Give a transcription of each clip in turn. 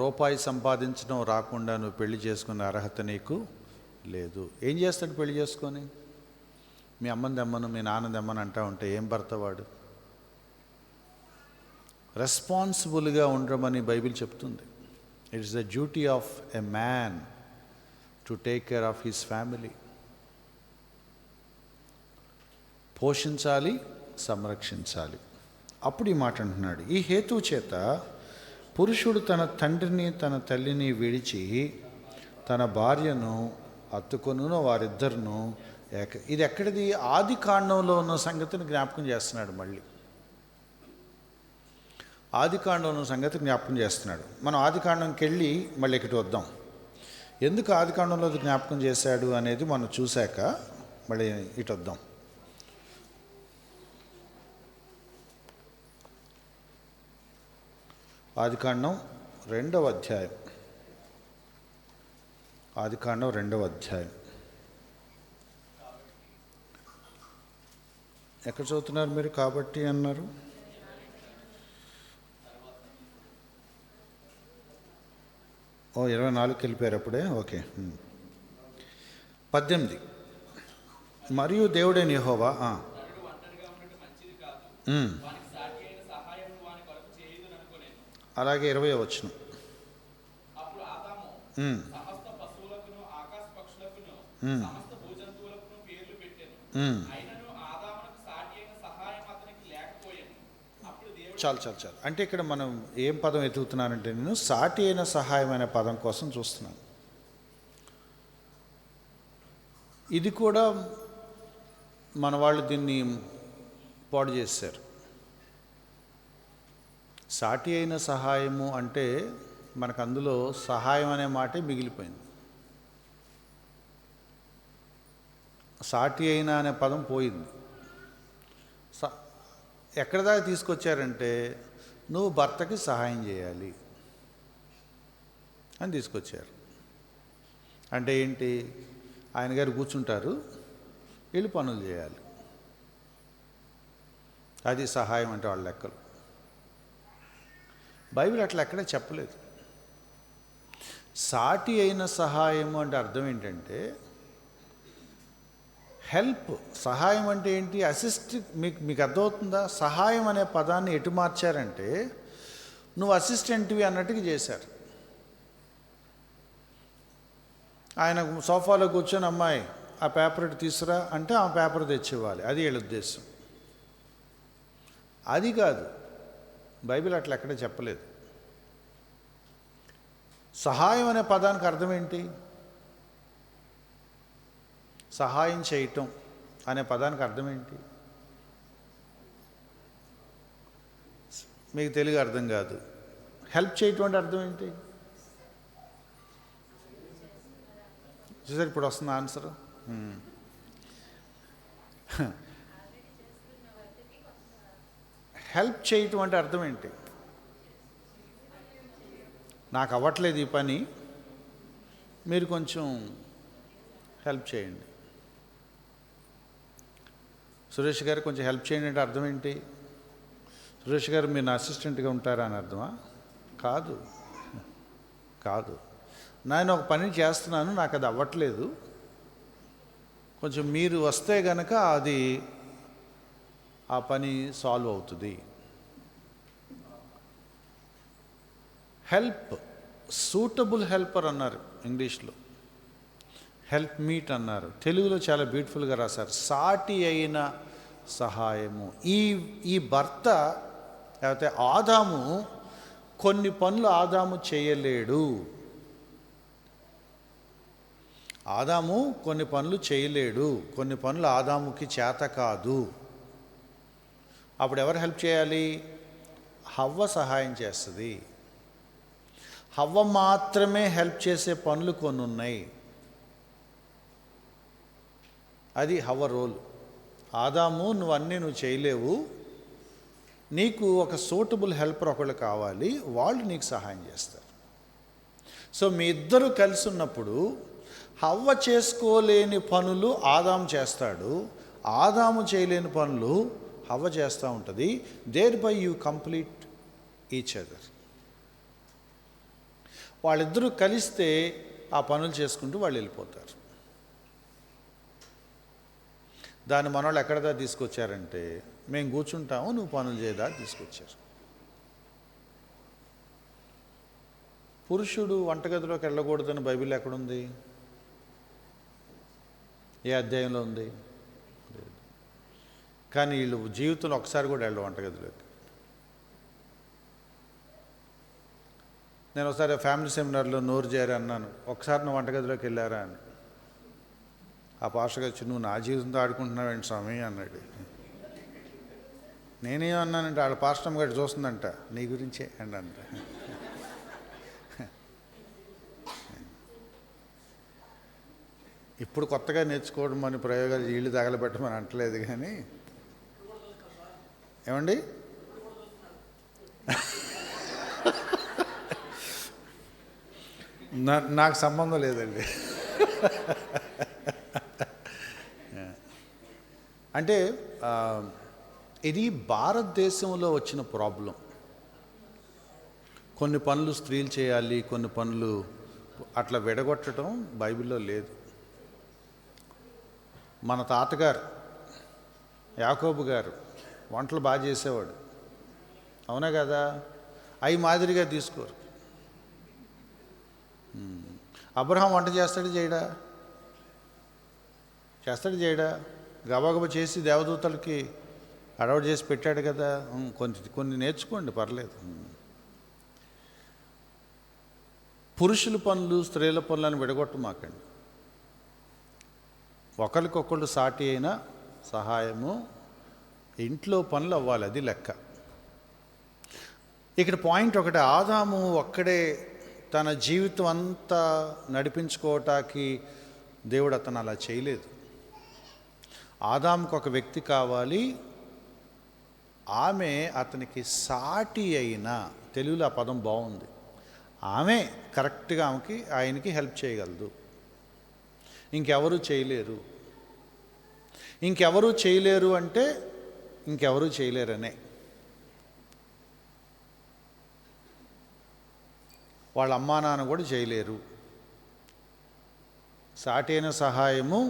రూపాయి సంపాదించడం రాకుండా నువ్వు పెళ్లి చేసుకునే అర్హత నీకు లేదు. ఏం చేస్తాడు పెళ్లి చేసుకొని? మీ అమ్మని దమ్మను, మీ నాన్న దమ్మను అంటా ఉంటే ఏం భర్త వాడు? రెస్పాన్సిబుల్గా ఉండమని బైబిల్ చెప్తుంది. It's the duty of a man to take care of his family. పోషించాలి, సంరక్షించాలి. అప్పుడు ఈ మాట అంటున్నాడు, ఈ హేతువు చేత పురుషుడు తన తండ్రిని తన తల్లిని విడిచి తన భార్యను హత్తుకొనును, వారిద్దరును ఇది ఎక్కడిది? ఆది కాండంలో ఉన్న సంగతిని జ్ఞాపకం చేస్తున్నాడు. మళ్ళీ ఆది కాండంలో ఉన్న సంగతి జ్ఞాపకం చేస్తున్నాడు. మనం ఆది కాండంకి వెళ్ళి మళ్ళీ ఇక్కడికి వద్దాం. ఎందుకు ఆది కాండంలో జ్ఞాపకం చేశాడు అనేది మనం చూశాక మళ్ళీ ఇటు వద్దాం. ఆదికాండం 2వ అధ్యాయం. ఆదికాండం 2వ అధ్యాయం ఎక్కడ చదువుతున్నారు మీరు? కాబట్టి అన్నారు. ఓ 24కి వెళ్ళిపోయారు అప్పుడే. ఓకే. 18 మరియు దేవుడైన యెహోవా అలాగే 20వ వచనం. చాలు చాలు చాలు. అంటే ఇక్కడ మనం ఏం పదం ఎతుకుతున్నానంటే, నేను సాటి అయిన సహాయం అనే పదం కోసం చూస్తున్నాను. ఇది కూడా మన వాళ్ళు దీన్ని పాడు చేశారు. సాటి అయిన సహాయము అంటే మనకు అందులో సహాయం అనే మాటే మిగిలిపోయింది. సాటి అయిన అనే పదం పోయింది. ఎక్కడి దాకా తీసుకొచ్చారంటే, నువ్వు భర్తకి సహాయం చేయాలి అని తీసుకొచ్చారు. అంటే ఏంటి? ఆయన గారు కూర్చుంటారు, వీళ్ళు పనులు చేయాలి. అది సహాయం అంటే వాళ్ళ లెక్కలు. బైబిల్ అట్లా ఎక్కడే చెప్పలేదు. సాటి అయిన సహాయము అంటే అర్థం ఏంటంటే హెల్ప్. సహాయం అంటే ఏంటి? అసిస్ట్. మీకు అర్థమవుతుందా? సహాయం అనే పదాన్ని ఎటు మార్చారంటే, నువ్వు అసిస్టెంట్వి అన్నట్టుగా చేశారు. ఆయన సోఫాలో కూర్చొని, అమ్మాయి ఆ పేపర్ ఇటు తీసురా అంటే ఆ పేపర్ తెచ్చివ్వాలి. అది వీళ్ళ ఉద్దేశం. అది కాదు, బైబిల్ అట్లా ఎక్కడే చెప్పలేదు. సహాయం అనే పదానికి అర్థం ఏంటి? సహాయం చేయటం అనే పదానికి అర్థం ఏంటి? మీకు తెలుగు అర్థం కాదు. హెల్ప్ చేయటం అంటే అర్థం ఏంటి? చూసారు, ఇప్పుడు వస్తుంది ఆన్సర్. హెల్ప్ చేయటం అంటే అర్థం ఏంటి? నాకు అవ్వట్లేదు ఈ పని, మీరు కొంచెం హెల్ప్ చేయండి. సురేష్ గారు కొంచెం హెల్ప్ చేయండి అంటే అర్థం ఏంటి? సురేష్ గారు మీరు నా అసిస్టెంట్గా ఉంటారా అని అర్థమా? కాదు కాదు. నేను ఒక పని చేస్తున్నాను, నాకు అది అవ్వట్లేదు, కొంచెం మీరు వస్తే గనక అది ఆ పని సాల్వ్ అవుతుంది. హెల్ప్, సూటబుల్ హెల్పర్ అన్నారు ఇంగ్లీష్లో, హెల్ప్ మీట్ అన్నారు. తెలుగులో చాలా బ్యూటిఫుల్గా రాశారు, సాటి అయిన సహాయము. ఈ భర్త లేకపోతే ఆదాము కొన్ని పనులు ఆదాము చేయలేడు. ఆదాము కొన్ని పనులు చేయలేడు, కొన్ని పనులు ఆదాముకి చేత కాదు. అప్పుడు ఎవరు హెల్ప్ చేయాలి? హవ్వ సహాయం చేస్తుంది. హవ్వ మాత్రమే హెల్ప్ చేసే పనులు కొన్ని ఉన్నాయి. అది హవ్వ రోల్. ఆదాము నువ్వు చేయలేవు, నీకు ఒక సూటబుల్ హెల్పర్ ఒకళ్ళు కావాలి, వాళ్ళు నీకు సహాయం చేస్తారు. సో మీ ఇద్దరు కలిసి ఉన్నప్పుడు హవ్వ చేసుకోలేని పనులు ఆదాము చేస్తాడు, ఆదాము చేయలేని పనులు హవ్వ చేస్తూ ఉంటుంది. Thereby you complete each other. వాళ్ళిద్దరూ కలిస్తే ఆ పనులు చేసుకుంటూ వాళ్ళు వెళ్ళిపోతారు. దాన్ని మనోళ్ళు ఎక్కడదా తీసుకొచ్చారంటే, మేము కూర్చుంటాము నువ్వు పనులు చేయదా తీసుకొచ్చారు. పురుషుడు వంటగదిలోకి వెళ్ళకూడదని బైబిల్ ఎక్కడుంది? ఏ అధ్యాయంలో ఉంది? కానీ వీళ్ళు జీవితంలో ఒకసారి కూడా వెళ్ళవు వంటగదిలోకి. నేను ఒకసారి ఫ్యామిలీ సెమినార్లో నోరు చేరి అన్నాను, ఒకసారి నువ్వు వంటగదిలోకి వెళ్ళారా అని. ఆ పాస్టర్ గారు వచ్చి, నువ్వు నా జీవితంతో ఆడుకుంటున్నావేంటి స్వామి అన్నాడు. నేనేమన్నానంటే, వాళ్ళ పాస్టర్ గారు చూస్తుందంట నీ గురించే అండి అంట. ఇప్పుడు కొత్తగా నేర్చుకోవడం అని ప్రయోగాలు వీళ్ళు తగలబెట్టమని అంటలేదు, కానీ ఏమండి నాకు సంబంధం లేదండి. అంటే ఇది భారతదేశంలో వచ్చిన ప్రాబ్లం. కొన్ని పనులు స్త్రీలు చేయాలి, కొన్ని పనులు అట్లా విడగొట్టడం బైబిల్లో లేదు. మన తాతగారు యాకోబు గారు వంటలు బాగా చేసేవాడు, అవునా కదా? అవి మాదిరిగా తీసుకోరు. అబ్రహాం వంట చేస్తాడు చేయడా? గబగబ చేసి దేవదూతలకి అడవుడు చేసి పెట్టాడు కదా. కొన్ని నేర్చుకోండి, పర్లేదు. పురుషుల పనులు స్త్రీల పనులను విడగొట్టమాకండి. ఒకరికొకళ్ళు సాటి అయిన సహాయము, ఇంట్లో పనులు అవ్వాలి, అది లెక్క. ఇక్కడ పాయింట్ ఒకటి, ఆదాము ఒక్కడే తన జీవితం అంతా నడిపించుకోవటానికి దేవుడు అతను అలా చేయలేదు. ఆదాముకు ఒక వ్యక్తి కావాలి, ఆమె అతనికి సాటి అయిన, తెలుగులో ఆ పదం బాగుంది, ఆమె కరెక్ట్గా ఆయనకి హెల్ప్ చేయగలదు. ఇంకెవరూ చేయలేరు అంటే ఇంకెవరూ చేయలేరనే. వాళ్ళ అమ్మా నాన్న కూడా చేయలేరు. సాటైన సహాయము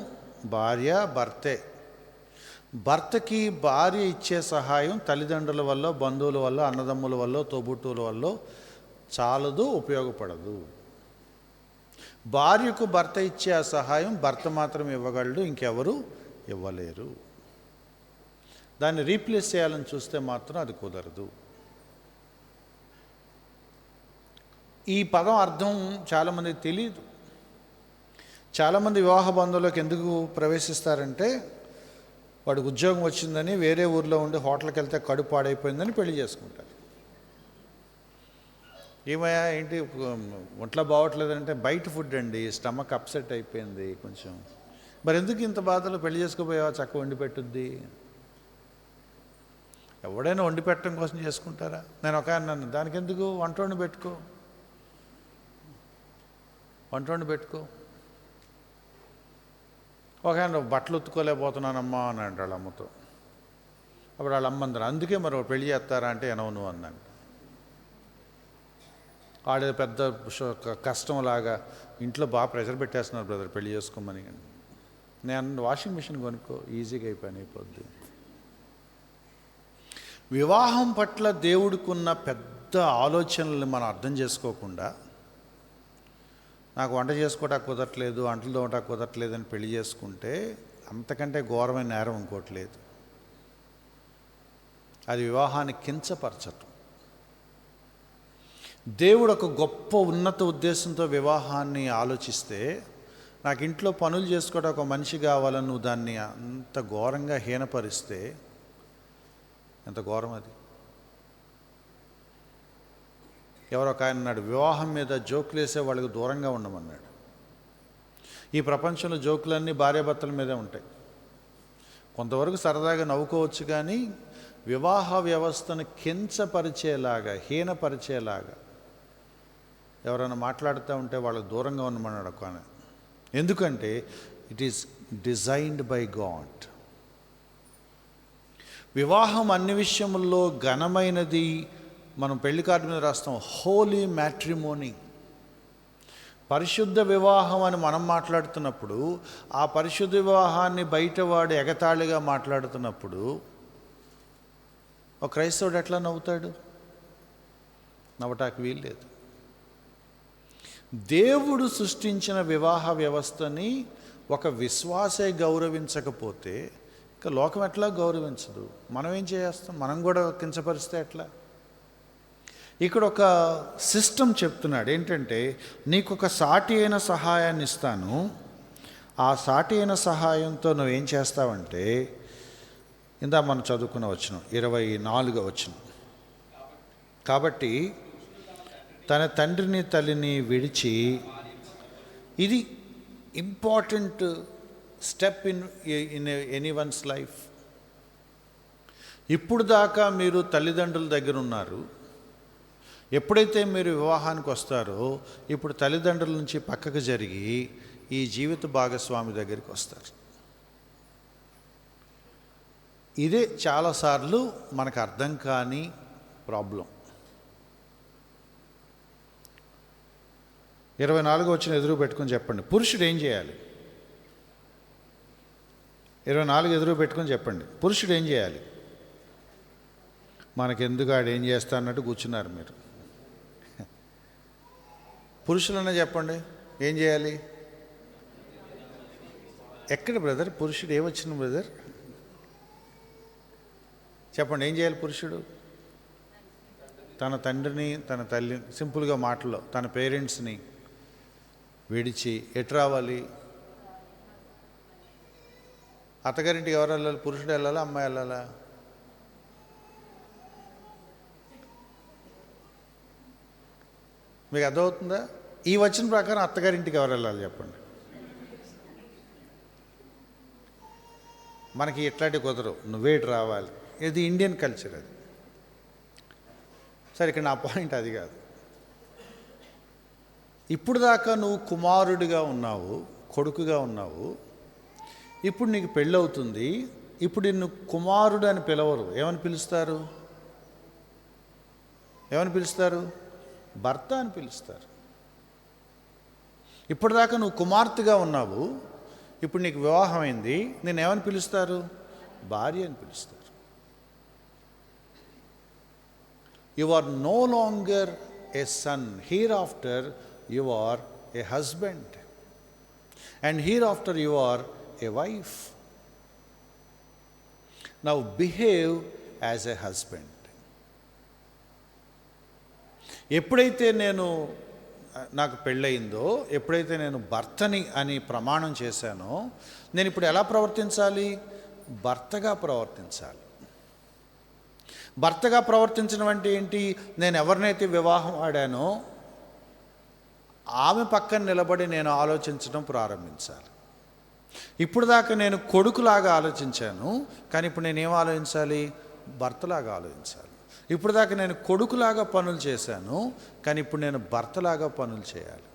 భార్య భర్తే. భర్తకి భార్య ఇచ్చే సహాయం తల్లిదండ్రుల వల్ల, బంధువుల వల్ల, అన్నదమ్ముల వల్ల, తోబుట్టువుల వల్ల చాలదు, ఉపయోగపడదు. భార్యకు భర్త ఇచ్చే ఆ సహాయం భర్త మాత్రం ఇవ్వగలడు, ఇంకెవరు ఇవ్వలేరు. దాన్ని రీప్లేస్ చేయాలని చూస్తే మాత్రం అది కుదరదు. ఈ పదం అర్థం చాలామందికి తెలియదు. చాలామంది వివాహ బంధంలోకి ఎందుకు ప్రవేశిస్తారంటే, వాడికి ఉద్యోగం వచ్చిందని వేరే ఊర్లో ఉండి హోటల్కి వెళ్తే కడుపు పాడైపోయిందని పెళ్లి చేసుకుంటారు. ఏమయ్యా ఏంటి ఒంట్లో బాగోట్లేదంటే, బయట ఫుడ్ అండి, స్టమక్ అప్సెట్ అయిపోయింది కొంచెం. మరి ఎందుకు ఇంత బాధలు, పెళ్లి చేసుకోపోయావా, చక్కగా వండి పెట్టుద్ది. ఎవడైనా వండి పెట్టడం కోసం చేసుకుంటారా? నేను ఒక అన్నాను, దానికి ఎందుకు వంట వండి పెట్టుకో. ఒక ఆయన బట్టలు ఉత్తుకోలేకపోతున్నానమ్మా అని అంటాడు వాళ్ళ అమ్మతో. అప్పుడు వాళ్ళ అమ్మ అందరు, అందుకే మరి పెళ్లి చేస్తారా అంటే ఎనవను అన్నాను. ఆడే పెద్ద కష్టంలాగా ఇంట్లో బాగా ప్రెషర్ పెట్టేస్తున్నారు బ్రదర్ పెళ్లి చేసుకోమని. నేను వాషింగ్ మిషన్ కొనుక్కో, ఈజీగా అయిపోద్ది. వివాహం పట్ల దేవుడికున్న పెద్ద ఆలోచనల్ని మనం అర్థం చేసుకోకుండా, నాకు వంట చేసుకోవటానికి కుదరట్లేదు, అంట్లు తోమటానికి కుదరట్లేదు అని పెళ్లి చేసుకుంటే అంతకంటే ఘోరమైన నేరం ఇంకోటి లేదు. అది వివాహాన్ని కించపరచటం. దేవుడు ఒక గొప్ప ఉన్నత ఉద్దేశంతో వివాహాన్ని ఆలోచిస్తే, నాకు ఇంట్లో పనులు చేసుకోవడం ఒక మనిషి కావాలని నువ్వు దాన్ని అంత ఘోరంగా హీనపరిస్తే ఎంత ఘోరం అది. ఎవరో ఒక ఆయన అన్నాడు, వివాహం మీద జోకులు వేసే వాళ్ళకి దూరంగా ఉండమన్నాడు. ఈ ప్రపంచంలో జోకులన్నీ భార్యాభర్తల మీదే ఉంటాయి. కొంతవరకు సరదాగా నవ్వుకోవచ్చు, కానీ వివాహ వ్యవస్థను కించపరిచేలాగా, హీనపరిచేలాగా ఎవరైనా మాట్లాడుతూ ఉంటే వాళ్ళకి దూరంగా ఉండమన్నాడు ఒక ఆయన. ఎందుకంటే it is designed by God. వివాహం అన్ని విషయముల్లో ఘనమైనది. మనం పెళ్లి కార్డు మీద రాస్తాం హోలీ మ్యాట్రిమోనీ. పరిశుద్ధ వివాహం అని మనం మాట్లాడుతున్నప్పుడు, ఆ పరిశుద్ధ వివాహాన్ని బయటవాడు ఎగతాళిగా మాట్లాడుతున్నప్పుడు ఒక క్రైస్తవుడు ఎట్లా నవ్వుతాడు? నవ్వటానికి వీల్లేదు. దేవుడు సృష్టించిన వివాహ వ్యవస్థని ఒక విశ్వాసే గౌరవించకపోతే ఇక లోకం ఎట్లా గౌరవించదు? మనం ఏం చేస్తాం? మనం కూడా కించపరిస్తే ఎట్లా? ఇక్కడ ఒక సిస్టమ్ చెప్తున్నాడు ఏంటంటే, నీకు ఒక సాటి అయిన సహాయాన్ని ఇస్తాను, ఆ సాటి అయిన సహాయంతో నువ్వేం చేస్తావంటే, ఇందా మనం చదువుకున్న వచనం 24వ వచనం, కాబట్టి తన తండ్రిని తల్లిని విడిచి, ఇది important step in anyone's life. ఇప్పుడు దాకా మీరు తల్లిదండ్రుల దగ్గర ఉన్నారు, ఎప్పుడైతే మీరు వివాహానికి వస్తారో ఇప్పుడు తల్లిదండ్రుల నుంచి పక్కకు జరిగి ఈ జీవిత భాగస్వామి దగ్గరికి వస్తారు. ఇదే చాలాసార్లు మనకు అర్థం కాని ప్రాబ్లం. 24వ వచనం ఎదురు పెట్టుకొని చెప్పండి, పురుషుడు ఏం చేయాలి? 24 ఎదురు పెట్టుకొని చెప్పండి, పురుషుడు ఏం చేయాలి? మనకెందుకు ఆడు ఏం చేస్తా అన్నట్టు కూర్చున్నారు మీరు. పురుషులన్నా చెప్పండి, ఏం చేయాలి? ఎక్కడ బ్రదర్ పురుషుడు ఏమొచ్చింది బ్రదర్? చెప్పండి, ఏం చేయాలి పురుషుడు? తన తండ్రిని తన తల్లిని, సింపుల్గా మాటలో తన పేరెంట్స్ని విడిచి ఎటు రావాలి? అత్తగారింటికి ఎవరు వెళ్ళాలి? పురుషుడు వెళ్ళాలా, అమ్మాయి వెళ్ళాలా? మీకు అర్థమవుతుందా? ఈ వచ్చిన ప్రకారం అత్తగారింటికి ఎవరు వెళ్ళాలి చెప్పండి? మనకి ఇట్లాంటి కుదరవు, నువ్వేటి రావాలి. ఇది ఇండియన్ కల్చర్ అది. సరే, ఇక్కడ నా పాయింట్ అది కాదు. ఇప్పుడు దాకా నువ్వు కుమారుడిగా ఉన్నావు, కొడుకుగా ఉన్నావు, ఇప్పుడు నీకు పెళ్ళవుతుంది, ఇప్పుడు నిన్ను కుమారుడు అని పిలవరు, ఏమని పిలుస్తారు? ఏమని పిలుస్తారు? భర్త అని పిలుస్తారు. ఇప్పటిదాకా నువ్వు కుమార్తెగా ఉన్నావు, ఇప్పుడు నీకు వివాహం అయింది, నేను ఏమని పిలుస్తారు? భార్య అని పిలుస్తారు. You are no longer a son, hereafter you are a husband, and hereafter you are a wife. Now behave as a husband. ఎప్పుడైతే నాకు పెళ్ళయిందో, ఎప్పుడైతే నేను భర్తని అని ప్రమాణం చేశానో, నేను ఇప్పుడు ఎలా ప్రవర్తించాలి? భర్తగా ప్రవర్తించాలి. భర్తగా ప్రవర్తించడం అంటే ఏంటి? నేను ఎవరినైతే వివాహం ఆడానో ఆమె పక్కన నిలబడి నేను ఆలోచించడం ప్రారంభించాలి. ఇప్పుడు దాకా నేను కొడుకులాగా ఆలోచించాను, కానీ ఇప్పుడు నేనేం ఆలోచించాలి? భర్తలాగా ఆలోచించాలి. ఇప్పుడు దాకా నేను కొడుకులాగా పనులు చేశాను, కానీ ఇప్పుడు నేను భర్తలాగా పనులు చేయాలి.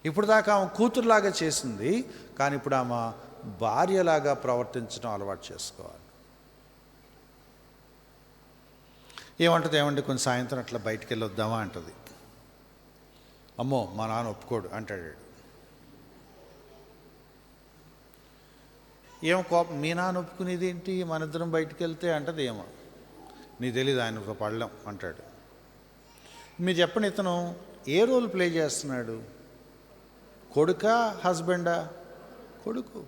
ఇప్పుడు దాకా ఆమె కూతురులాగా చేసింది, కానీ ఇప్పుడు ఆమె భార్యలాగా ప్రవర్తించడం అలవాటు చేసుకోవాలి. ఏమంటుంది? ఏమంటే కొంచెం సాయంత్రం అట్లా బయటికి వెళ్ళొద్దామా అంటుంది. అమ్మో మా నాన్న ఒప్పుకోడు అంటాడు. ఏమో కోపం, మీ నాన్న ఒప్పుకునేది ఏంటి, మన ఇద్దరం బయటికి వెళ్తే అంటది. ఏమో నీ తెలీదు, ఆయన పడలేం అంటాడు. మీరు చెప్పండి, ఇతను ఏ రోల్ ప్లే చేస్తున్నాడు? కొడుకా హస్బెండా? కొడుకు.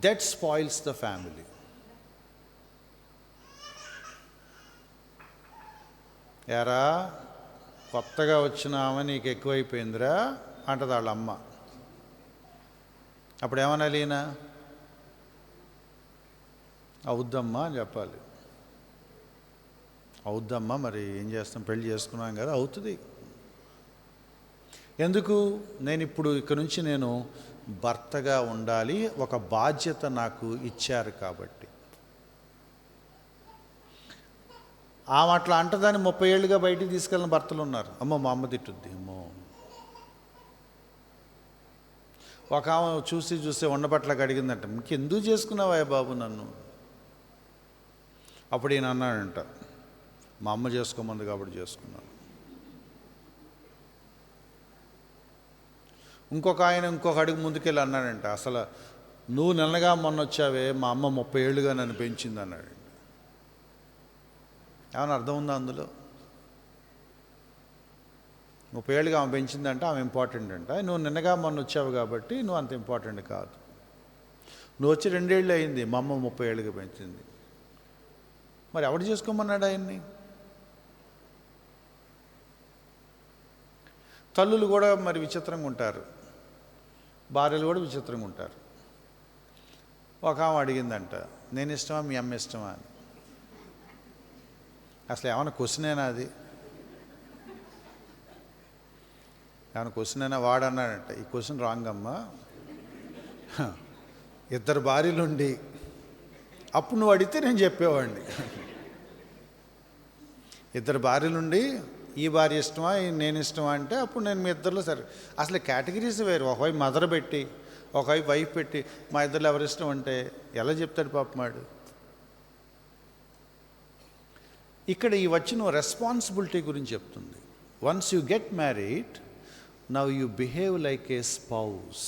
That spoils the family. ఎరా కొత్తగా వచ్చిన ఆమె నీకు ఎక్కువైపోయిందిరా అంటది వాళ్ళ అమ్మ. అప్పుడు ఏమనాలి? ఈయన అవుద్దమ్మా అని చెప్పాలి. అవుద్దమ్మా, మరి ఏం చేస్తాం, పెళ్లి చేసుకున్నాం కదా, అవుతుంది. ఎందుకు? నేను ఇప్పుడు ఇక్కడి నుంచి నేను భర్తగా ఉండాలి, ఒక బాధ్యత నాకు ఇచ్చారు కాబట్టి. ఆమె అట్లా అంటదాన్ని 30 ఏళ్ళుగా బయటికి తీసుకెళ్ళిన భర్తలు ఉన్నారు. అమ్మో మా అమ్మ తిట్టుద్ది, అమ్మో. ఒక ఆమె చూసి ఉండబట్లకు అడిగిందంట, ఇంకెందుకు చేసుకున్నావా బాబు నన్ను? అప్పుడు ఈయన అన్నాడంట, మా అమ్మ చేసుకోమంది కాబట్టి చేసుకున్నాను. ఇంకొక అడుగు ముందుకెళ్ళి అన్నాడంట, అసలు నువ్వు నిన్నగా మొన్న వచ్చావే, మా అమ్మ 30 ఏళ్ళుగా నన్ను పెంచింది అన్నాడు. ఏమైనా అర్థం ఉందా అందులో? 30 ఏళ్ళుగా ఆమె పెంచిందంటే ఆమె ఇంపార్టెంట్ అంట. నువ్వు నిన్నగా మొన్న వచ్చావు కాబట్టి నువ్వు అంత ఇంపార్టెంట్ కాదు. నువ్వు వచ్చి 2 ఏళ్ళు అయింది, మా అమ్మ 30 ఏళ్ళుగా పెంచింది. మరి ఎవడు చేసుకోమన్నాడు ఆయన్ని? తల్లులు కూడా మరి విచిత్రంగా ఉంటారు, భార్యలు కూడా విచిత్రంగా ఉంటారు. ఒక ఆమె అడిగిందంట, నేను ఇష్టమా మీ అమ్మ ఇష్టమా అని. అసలు ఏమైనా క్వశ్చనేనా అది? ఏమైనా క్వశ్చన్ అయినా? వాడన్నాడంట, ఈ క్వశ్చన్ రాంగ్ అమ్మా. 2 భార్యలుండి అప్పుడు నువ్వు అడిగితే నేను చెప్పేవాడిని. 2 భార్యలుండి ఈ భార్య ఇష్టమా నేను ఇష్టమా అంటే అప్పుడు నేను మీ ఇద్దరిలో సరే. అసలు కేటగిరీస్ వేరు. ఒకవైపు మదర్ పెట్టి ఒకవైపు వైఫ్ పెట్టి మా ఇద్దరు ఎవరు ఇష్టం అంటే ఎలా చెప్తాడు పాపమాడు? ఇక్కడ ఈ వచ్చిన రెస్పాన్సిబిలిటీ గురించి చెప్తుంది. Once you get married, now you behave like a spouse.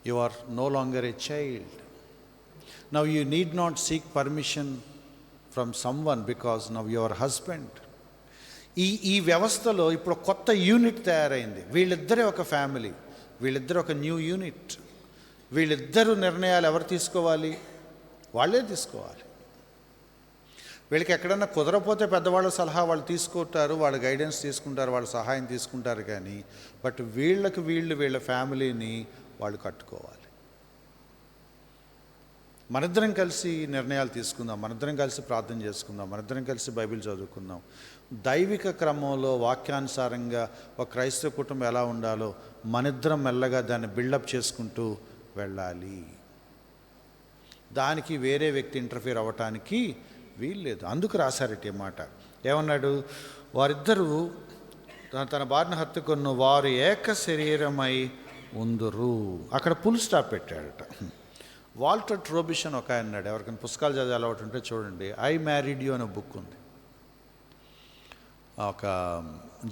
You are no longer a child. Now you need not seek permission from someone because now your husband. ఈ వ్యవస్థలో ఇప్పుడు కొత్త యూనిట్ తయారైంది. వీళ్ళిద్దరే ఒక ఫ్యామిలీ, వీళ్ళిద్దరు ఒక న్యూ యూనిట్. వీళ్ళిద్దరు నిర్ణయాలు ఎవరు తీసుకోవాలి? వాళ్ళే తీసుకోవాలి. వీళ్ళకి ఎక్కడన్నా కుదరపోతే పెద్దవాళ్ళ సలహా వాళ్ళు తీసుకుంటారు, వాళ్ళ గైడెన్స్ తీసుకుంటారు, వాళ్ళ సహాయం తీసుకుంటారు. కానీ బట్ వీళ్ళ ఫ్యామిలీని వాళ్ళు కట్టుకోవాలి. మనిద్దరం కలిసి నిర్ణయాలు తీసుకుందాం, మనిద్దరం కలిసి ప్రార్థన చేసుకుందాం, మనిద్దరం కలిసి బైబిల్ చదువుకుందాం. దైవిక క్రమంలో వాక్యానుసారంగా ఒక క్రైస్తవ కుటుంబం ఎలా ఉండాలో మనిద్దరం మెల్లగా దాన్ని బిల్డప్ చేసుకుంటూ వెళ్ళాలి. దానికి వేరే వ్యక్తి ఇంటర్ఫియర్ అవ్వటానికి వీల్లేదు. అందుకు రాశారట ఈ మాట. ఏమన్నాడు? వారిద్దరూ తన భార్యను హత్తుకొను, వారు ఏక శరీరమై ఉందురు. అక్కడ ఫుల్ స్టాప్ పెట్టాడట. వాల్టర్ ట్రోబిష్ అని ఒక ఆయన అన్నాడు. ఎవరికైనా పుస్తకాలు చదివే అలవాటు ఉంటే చూడండి, ఐ మ్యారీడ్ యూ అనే బుక్ ఉంది. ఒక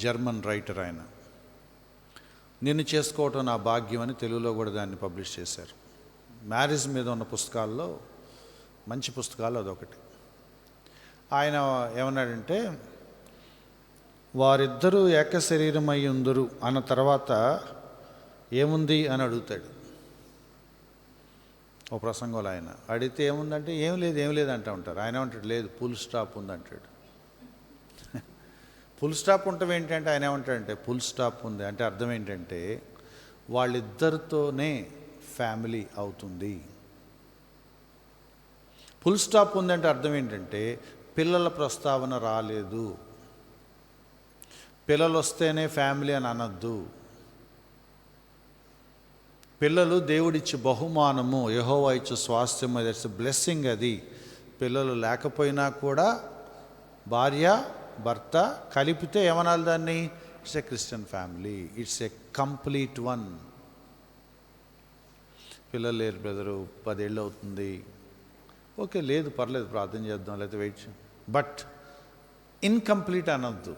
జర్మన్ రైటర్ ఆయన. నిన్ను చేసుకోవటం నా భాగ్యం అని తెలుగులో కూడా దాన్ని పబ్లిష్ చేశారు. మ్యారేజ్ మీద ఉన్న పుస్తకాల్లో మంచి పుస్తకాలు అదొకటి. ఆయన ఏమన్నాడంటే, వారిద్దరూ ఏక శరీరమై ఉందురు అన్న తర్వాత ఏముంది అని అడుగుతాడు ఓ ప్రసంగంలో. ఆయన అడిగితే ఏముందంటే ఏం లేదు అంటూ ఉంటారు. ఆయన ఏమంటాడు, లేదు ఫుల్ స్టాప్ ఉందంటాడు. ఫుల్ స్టాప్ ఉండటం ఏంటంటే ఆయన ఏమంటాడంటే ఫుల్ స్టాప్ ఉంది అంటే అర్థం ఏంటంటే వాళ్ళిద్దరితోనే ఫ్యామిలీ అవుతుంది. ఫుల్ స్టాప్ ఉందంటే అర్థం ఏంటంటే పిల్లల ప్రస్తావన రాలేదు. పిల్లలు వస్తేనే ఫ్యామిలీ అని అనద్దు. పిల్లలు దేవుడిచ్చి బహుమానము, యెహోవా ఇచ్చు స్వాస్థ్యం, దట్స్ బ్లెస్సింగ్. అది పిల్లలు లేకపోయినా కూడా భార్య భర్త కలిపితే ఏమనాలి దాన్ని? It's a Christian family, it's a complete one. పిల్లలు లేరు బ్రదరు, 10 ఏళ్ళు అవుతుంది, ఓకే లేదు పర్లేదు ప్రార్థన చేద్దాం లేకపోతే వెయిట్ చేద్దాం. బట్ ఇన్కంప్లీట్ అనొద్దు,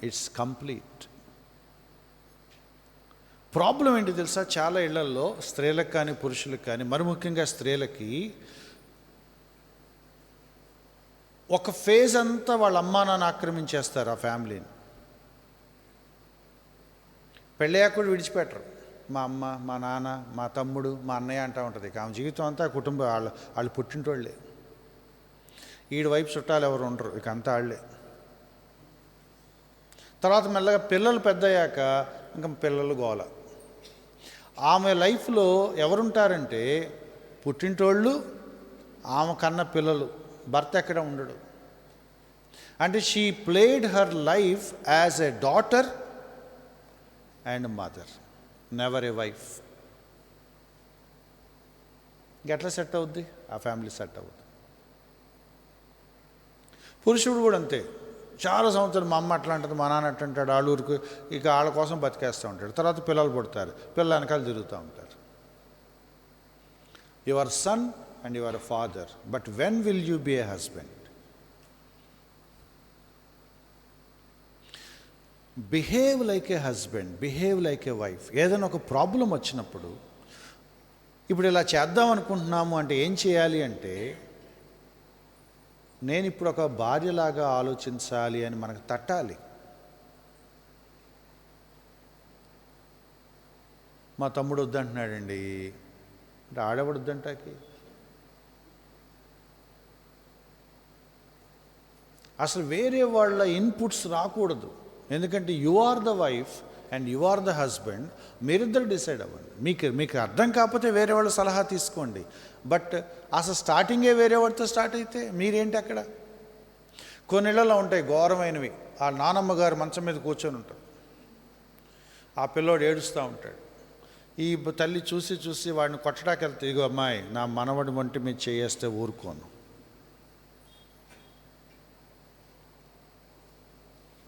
ఇట్స్ కంప్లీట్. ప్రాబ్లం ఏంటి తెలుసా? చాలా ఇళ్లల్లో స్త్రీలకు కానీ పురుషులకు కానీ, మరి ముఖ్యంగా స్త్రీలకి ఒక ఫేజ్ అంతా వాళ్ళ అమ్మా నాన్న ఆక్రమించేస్తారు ఆ ఫ్యామిలీని. పెళ్ళయ్యాక కూడా విడిచిపెట్టరు. మా అమ్మ, మా నాన్న, మా తమ్ముడు, మా అన్నయ్య అంటూ ఉంటుంది. ఆమె జీవితం అంతా కుటుంబం, వాళ్ళు పుట్టింటోళ్ళే. ఈడి వైపు చుట్టాలు ఎవరు ఉండరు, ఇక అంతా వాళ్ళే. తర్వాత మెల్లగా పిల్లలు పెద్దయ్యాక ఇంకా పిల్లలు గోల. ఆమె లైఫ్లో ఎవరుంటారంటే పుట్టింటోళ్ళు, ఆమె కన్న పిల్లలు, భర్త ఎక్కడ ఉండడు. అంటే she played her life as a daughter and mother, never a wife. ఇంకెట్లా సెట్ అవుద్ది? ఆ ఫ్యామిలీ సెట్ అవుద్ది. పురుషుడు కూడా అంతే. చాలా సంవత్సరాలు మా అమ్మ అట్లా అంటుంది, మా నాన్న అట్లా అంటాడు, వాళ్ళ ఊరికి ఇక వాళ్ళ కోసం బతికేస్తూ ఉంటాడు. తర్వాత పిల్లలు పుడతారు, పిల్లల వెనకాల తిరుగుతూ ఉంటారు. Your son and your father, but when will you be a husband? Behave like a husband, behave like a wife. ఏదైనా ఒక ప్రాబ్లం వచ్చినప్పుడు, ఇప్పుడు ఇలా చేద్దాం అనుకుంటున్నాము అంటే ఏం చేయాలి అంటే, నేను ఇప్పుడు ఒక భార్యలాగా ఆలోచించాలి అని మనకు తట్టాలి. మా తమ్ముడు వద్దంటున్నాడండి అంటే ఆడవాడు వద్దంటాకి. అసలు వేరే వాళ్ళ ఇన్పుట్స్ రాకూడదు. ఎందుకంటే you are the wife and you are the husband. మీరిద్దరు డిసైడ్ అవ్వండి. మీకు అర్థం కాకపోతే వేరే వాళ్ళ సలహా తీసుకోండి. బట్ అసలు స్టార్టింగే వేరే వాడితో స్టార్ట్ అయితే మీరేంటి అక్కడ? కొన్ని ఇళ్లలో ఉంటాయి ఘోరమైనవి. ఆ నానమ్మ గారు మంచం మీద కూర్చొని ఉంటారు, ఆ పిల్లోడు ఏడుస్తూ ఉంటాడు. ఈ తల్లి చూసి చూసి వాడిని కొట్టడానికి వెళ్తే, ఇగో అమ్మాయి, నా మనవడి వంటి మీద చేయేస్తే ఊరుకోను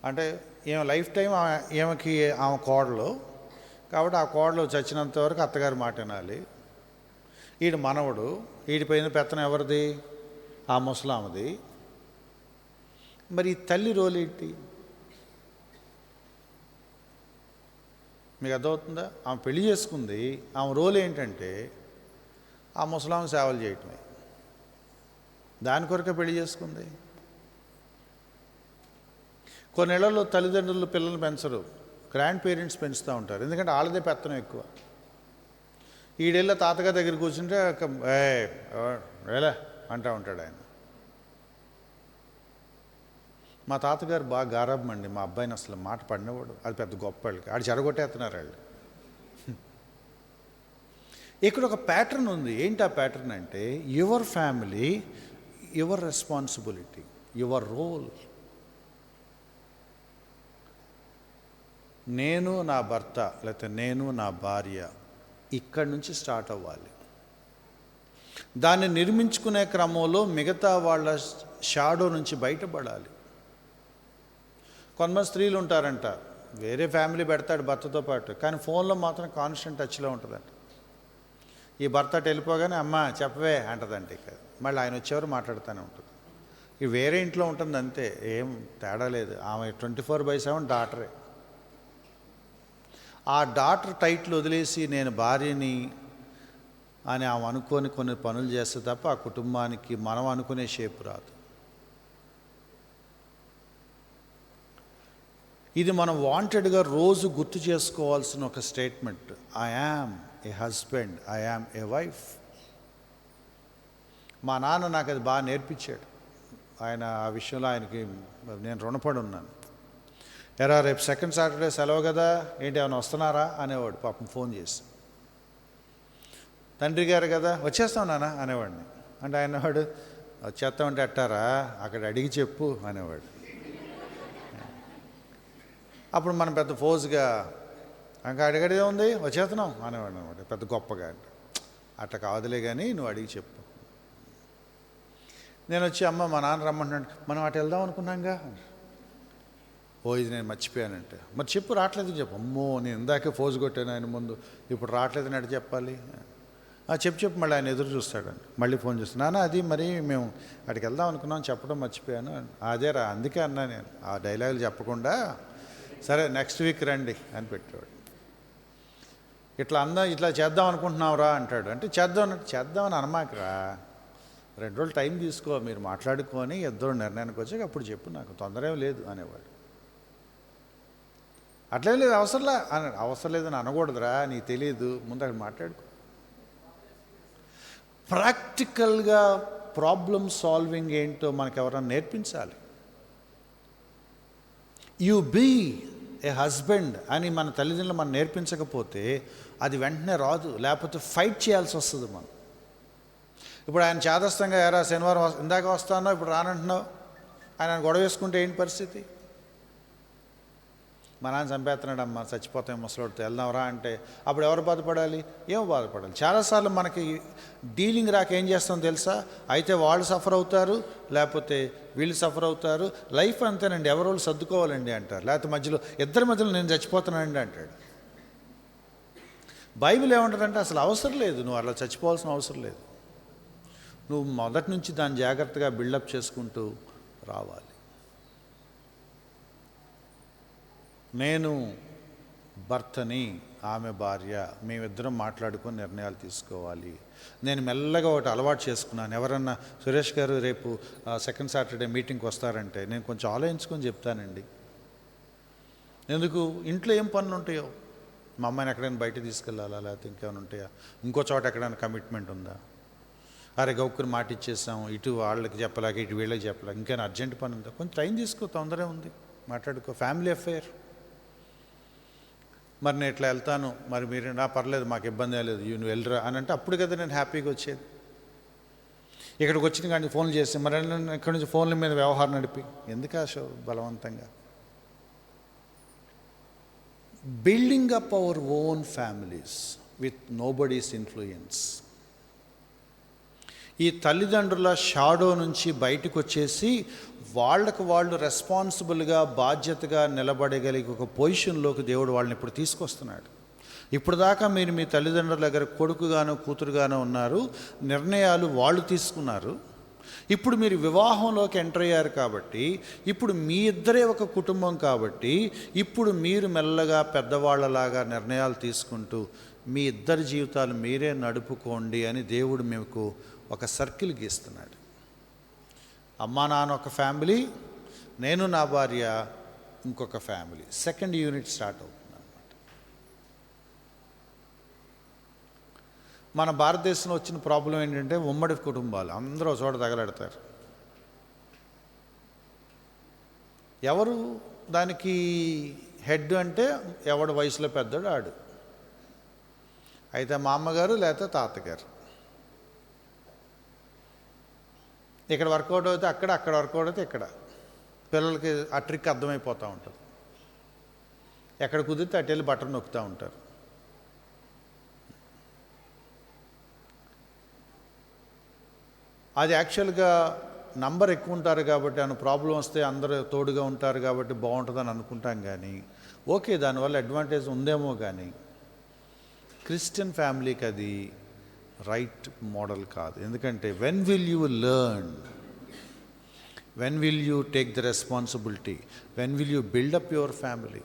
అంటే, ఈమె లైఫ్ టైం ఈమెకి ఆమె కోడలు కాబట్టి ఆ కోడలు చచ్చినంత వరకు అత్తగారి మాట వినాలి. ఈడు మనవడు, ఈడిపోయిన పెత్తనం ఎవరిది? ఆ ముసలామది. మరి ఈ తల్లి రోల్ ఏంటి? మీకు అర్థమవుతుందా? ఆమె పెళ్లి చేసుకుంది, ఆమె రోల్ ఏంటంటే ఆ ముసలాం సేవలు చేయటమే. దాని కొరకే పెళ్లి చేసుకుంది. కొన్ని ఏళ్లలో తల్లిదండ్రులు పిల్లల్ని పెంచరు, గ్రాండ్ పేరెంట్స్ పెంచుతూ ఉంటారు. ఎందుకంటే వాళ్ళదే పెత్తనం ఎక్కువ. ఈడేళ్ళ తాతగారి దగ్గర కూర్చుంటే వేలే అంటూ ఉంటాడు ఆయన. మా తాతగారు బాగా గారాబం అండి. మా అబ్బాయిని అసలు మాట పడినవాడు. అది పెద్ద గొప్ప వాళ్ళకి. ఆడు చెడగొట్టేస్తున్నారు వాళ్ళు. ఇక్కడ ఒక ప్యాటర్న్ ఉంది. ఏంటి ఆ ప్యాటర్న్ అంటే, your family, your responsibility, your role. నేను నా భర్త లేకపోతే నేను నా భార్య ఇక్కడి నుంచి స్టార్ట్ అవ్వాలి. దాన్ని నిర్మించుకునే క్రమంలో మిగతా వాళ్ళ షాడో నుంచి బయటపడాలి. కొంతమంది స్త్రీలు ఉంటారంట, వేరే ఫ్యామిలీ పెడతాడు భర్తతో పాటు, కానీ ఫోన్లో మాత్రం కాన్స్టెంట్ టచ్లో ఉంటుందంట. ఈ భర్త వెళ్ళిపోగానే అమ్మ చెప్పవే అంటదంట. ఇక మళ్ళీ ఆయన వచ్చేవారు మాట్లాడుతూనే ఉంటుంది. ఇది వేరే ఇంట్లో ఉంటుంది అంతే, ఏం తేడా లేదు. ఆమె 24/7 డాటరే. ఆ డాటర్ టైటిల్ వదిలేసి నేను భార్యని అని ఆమె అనుకొని కొన్ని పనులు చేస్తే తప్ప ఆ కుటుంబానికి మనం అనుకునే షేప్ రాదు. ఇది మనం వాంటెడ్గా రోజు గుర్తు చేసుకోవాల్సిన ఒక statement. I am a husband, I am a wife. మా నాన్న నాకు అది బాగా నేర్పించాడు. ఆయన ఆ విషయంలో ఆయనకి నేను రుణపడి ఉన్నాను. ఎరా రేపు సెకండ్ సాటర్డే సెలవు కదా, ఏంటి ఏమైనా వస్తున్నారా అనేవాడు పాపం ఫోన్ చేసి. తండ్రి గారు కదా, వచ్చేస్తాం నాన్న అనేవాడిని. అంటే ఆయన వాడు వచ్చేస్తామంటే అట్టారా, అక్కడ అడిగి చెప్పు అనేవాడు. అప్పుడు మనం పెద్ద ఫోజుగా ఇంకా అడిగడిదే ఉంది వచ్చేస్తున్నాం అనేవాడు అనమాట, పెద్ద గొప్పగా. అంటే అట్లా కాదులే కానీ నువ్వు అడిగి చెప్పు. నేను వచ్చి అమ్మ మా నాన్న రమ్మంటున్నాడు, మనం అటు వెళ్దాం అనుకున్నాంగా. ఓ ఇది నేను మర్చిపోయానంటే, మరి చెప్పు రావట్లేదు చెప్పు. అమ్మో నేను ఇందాకే ఫోజు కొట్టాను ఆయన ముందు, ఇప్పుడు రావట్లేదని అటు చెప్పాలి. చెప్పు మళ్ళీ ఆయన ఎదురు చూస్తాడండి. మళ్ళీ ఫోన్ చేస్తాను, అది మరి మేము అక్కడికి వెళ్దాం అనుకున్నాం చెప్పడం మర్చిపోయాను. అదేరా అందుకే అన్నా నేను ఆ డైలాగులు చెప్పకుండా, సరే నెక్స్ట్ వీక్ రండి అని పెట్టేవాడు. ఇట్లా చేద్దాం అనుకుంటున్నావురా అంటాడు. అంటే చేద్దామని అనమాకరా, 2 రోజులు టైం తీసుకో, మీరు మాట్లాడుకొని ఇద్దరు నిర్ణయానికి వచ్చాక అప్పుడు చెప్పు, నాకు తొందర ఏం లేదు అనేవాడు. అట్లేం లేదు, అవసరం లేదని అనకూడదురా, నీకు తెలియదు, ముందు అక్కడ మాట్లాడుకో. ప్రాక్టికల్గా ప్రాబ్లమ్ సాల్వింగ్ ఏంటో మనకు ఎవరైనా నేర్పించాలి. యు బీ ఏ హస్బెండ్ అని మన తల్లిదండ్రులు మనం నేర్పించకపోతే అది వెంటనే రాదు, లేకపోతే ఫైట్ చేయాల్సి వస్తుంది మనం. ఇప్పుడు ఆయన చాదస్తంగా ఎరా శనివారం ఇందాక వస్తానో ఇప్పుడు రానంటున్నావు, ఆయన గొడవ వేసుకుంటే ఏంటి పరిస్థితి? మా నాన్న చంపేస్తున్నాడు అమ్మ, చచ్చిపోతాం ముసలోడితో, వెళ్దాంరా అంటే అప్పుడు ఎవరు బాధపడాలి? ఏమో బాధపడాలి. చాలాసార్లు మనకి డీలింగ్ రాక ఏం చేస్తాం తెలుసా? అయితే వాళ్ళు సఫర్ అవుతారు, లేకపోతే వీళ్ళు సఫర్ అవుతారు. లైఫ్ అంతేనండి, ఎవరో సర్దుకోవాలండి అంటారు, లేకపోతే ఇద్దరి మధ్యలో నేను చచ్చిపోతానండి అంటాడు. బైబిల్ ఏమంటుందంటే అసలు అవసరం లేదు, నువ్వు అలా చచ్చిపోవాల్సిన అవసరం లేదు. నువ్వు మొదటి నుంచి దాన్ని జాగ్రత్తగా బిల్డప్ చేసుకుంటూ రావాలి. నేను భర్తని, ఆమె భార్య, మేమిద్దరం మాట్లాడుకొని నిర్ణయాలు తీసుకోవాలి. నేను మెల్లగా ఒకటి అలవాటు చేసుకున్నాను. ఎవరన్నా సురేష్ గారు రేపు సెకండ్ సాటర్డే మీటింగ్కి వస్తారంటే నేను కొంచెం ఆలోచించుకొని చెప్తానండి. ఎందుకు, ఇంట్లో ఏం పనులు ఉంటాయో, మా అమ్మాయిని ఎక్కడైనా బయట తీసుకెళ్ళాలా, లేకపోతే ఇంకేమైనా ఉంటాయా, ఇంకో చోట ఎక్కడైనా కమిట్మెంట్ ఉందా, అరే గౌక్కుని మాట ఇచ్చేసాం, ఇటు వాళ్ళకి చెప్పలేక ఇటు వీళ్ళకి చెప్పలేక ఇంకేమైనా అర్జెంట్ పని ఉందా, కొంచెం టైం తీసుకో, తొందరే ఉంది, మాట్లాడుకో, ఫ్యామిలీ అఫైర్. మరి నేను ఇట్లా వెళ్తాను, మరి మీరు నా పర్లేదు, మాకు ఇబ్బంది లేదు, నువ్వు వెళ్ళరా అని అంటే అప్పుడు కదా నేను హ్యాపీగా వచ్చేది. ఇక్కడికి వచ్చిన కానీ ఫోన్లు చేసి మరి ఇక్కడి నుంచి ఫోన్ల మీద వ్యవహారం నడిపి ఎందుకు ఆశ బలవంతంగా. Building up our own families with nobody's influence. ఈ తల్లిదండ్రుల షాడో నుంచి బయటకు వచ్చేసి వాళ్ళకు వాళ్ళు రెస్పాన్సిబుల్గా, బాధ్యతగా నిలబడగలిగే ఒక పొజిషన్లోకి దేవుడు వాళ్ళని ఇప్పుడు తీసుకొస్తున్నాడు. ఇప్పుడు దాకా మీరు మీ తల్లిదండ్రుల దగ్గర కొడుకుగానో కూతురుగానో ఉన్నారు, నిర్ణయాలు వాళ్ళు తీసుకున్నారు. ఇప్పుడు మీరు వివాహంలోకి ఎంటర్ అయ్యారు కాబట్టి, ఇప్పుడు మీ ఇద్దరే ఒక కుటుంబం కాబట్టి, ఇప్పుడు మీరు మెల్లగా పెద్దవాళ్ళలాగా నిర్ణయాలు తీసుకుంటూ మీ ఇద్దరి జీవితాలు మీరే నడుపుకోండి అని దేవుడు మీకు ఒక సర్కిల్ గీస్తున్నాడు. అమ్మా నాన్న ఒక ఫ్యామిలీ, నేను నా భార్య ఇంకొక ఫ్యామిలీ, సెకండ్ యూనిట్ స్టార్ట్ అవుతుంది అన్నమాట. మన భారతదేశంలో వచ్చిన ప్రాబ్లం ఏంటంటే ఉమ్మడి కుటుంబాలు, అందరూ చోట తగలెడతారు. ఎవరు దానికి హెడ్ అంటే ఎవడు వయసులో పెద్దోడు ఆడు, అయితే మా అమ్మగారు లేకపోతే తాతగారు. ఇక్కడ వర్కౌట్ అయితే అక్కడ, అక్కడ వర్కౌట్ అయితే ఇక్కడ. పిల్లలకి ఆ ట్రిక్ అర్థమైపోతూ ఉంటుంది. ఎక్కడ కుదిరితే అటు వెళ్ళి బటన్ నొక్కుతూ ఉంటారు. అది యాక్చువల్గా నంబర్ ఎక్కువ ఉంటారు కాబట్టి, అన్న ప్రాబ్లం వస్తే అందరూ తోడుగా ఉంటారు కాబట్టి బాగుంటుందని అనుకుంటాం. కానీ ఓకే, దానివల్ల అడ్వాంటేజ్ ఉందేమో, కానీ క్రిస్టియన్ ఫ్యామిలీకి అది రైట్ మోడల్ కాదు. ఎందుకంటే when will you learn, when will you take the responsibility, when will you build up your family.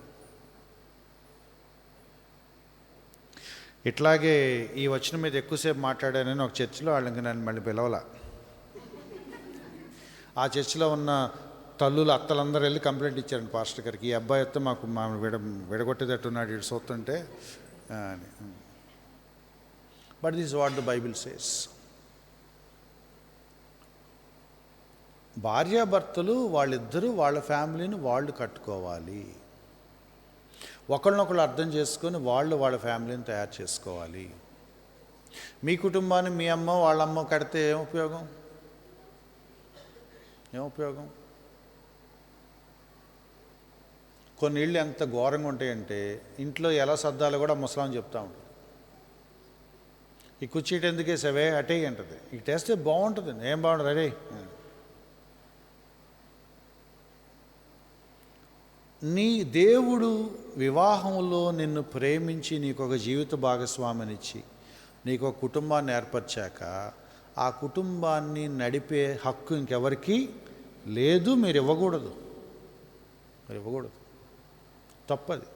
ఇట్లాగే ఈ వచనం మీద ఎక్కువసేపు మాట్లాడానని ఒక చర్చిలో వాళ్ళకి నన్ను మళ్ళీ పిలవాల. ఆ చర్చిలో ఉన్న తల్లులు అత్తలందరూ వెళ్ళి కంప్లైంట్ ఇచ్చారండి పాస్టర్ గారికి, ఈ అబ్బాయి వస్తే మాకు విడగొట్టేటట్టున్నాడు ఇటు చూస్తుంటే అని. But this what the Bible says. భార్యాభర్తలు వాళ్ళిద్దరూ వాళ్ళ ఫ్యామిలీని వాళ్ళు కట్టుకోవాలి, ఒకళ్ళనొకళ్ళు అర్థం చేసుకొని వాళ్ళ ఫ్యామిలీని తయారు చేసుకోవాలి. మీ కుటుంబాన్ని మీ అమ్మ వాళ్ళమ్మ కడితే ఏం ఉపయోగం? కొన్ని ఇళ్ళు ఎంత ఘోరంగా ఉంటాయంటే ఇంట్లో ఎలా సర్దాలో కూడా ముసలాం చెప్తా ఉంటుంది. ఈ కుర్చీట ఎందుకు వేసావే, అటే అంటది, ఇటు వేస్తే బాగుంటుంది, ఏం బాగుంటుంది అరే. నీ దేవుడు వివాహంలో నిన్ను ప్రేమించి నీకు ఒక జీవిత భాగస్వామినిచ్చి నీకు ఒక కుటుంబాన్ని ఏర్పరిచాక ఆ కుటుంబాన్ని నడిపే హక్కు ఇంకెవరికి లేదు. మీరు ఇవ్వకూడదు, తప్పది.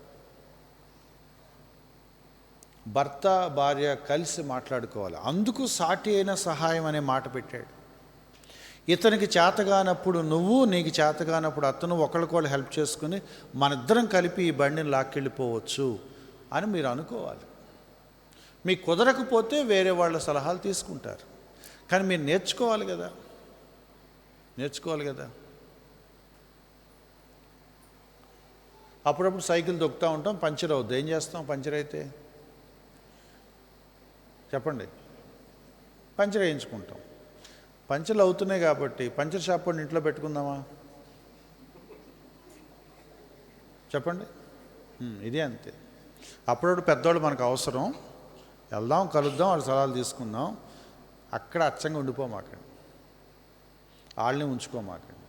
భర్త భార్య కలిసి మాట్లాడుకోవాలి. అందుకు సాటి అయిన సహాయం అనే మాట పెట్టాడు. ఇతనికి చేతగానప్పుడు నువ్వు, నీకు చేతగానప్పుడు అతను, ఒకరికొకళ్ళు హెల్ప్ చేసుకుని మనిద్దరం కలిపి ఈ బండిని లాక్కెళ్ళిపోవచ్చు అని మీరు అనుకోవాలి. మీకు కుదరకపోతే వేరే వాళ్ళ సలహాలు తీసుకుంటారు, కానీ మీరు నేర్చుకోవాలి కదా. అప్పుడప్పుడు సైకిల్ దొక్కుతూ ఉంటాం, పంచర్ అవుద్ది, ఏం చేస్తాం? పంచర్ అయితే చెప్పండి, పంచర్ వేయించుకుంటాం. పంచర్లు అవుతున్నాయి కాబట్టి పంచర్ షాప్ వాడిని ఇంట్లో పెట్టుకుందామా? చెప్పండి. ఇది అంతే. అప్పుడప్పుడు పెద్దవాళ్ళు మనకు అవసరం, వెళ్దాం, కలుద్దాం, వాళ్ళ సలహాలు తీసుకుందాం. అక్కడ అచ్చంగా ఉండిపోమాకండి, వాళ్ళని ఉంచుకోమాకండి.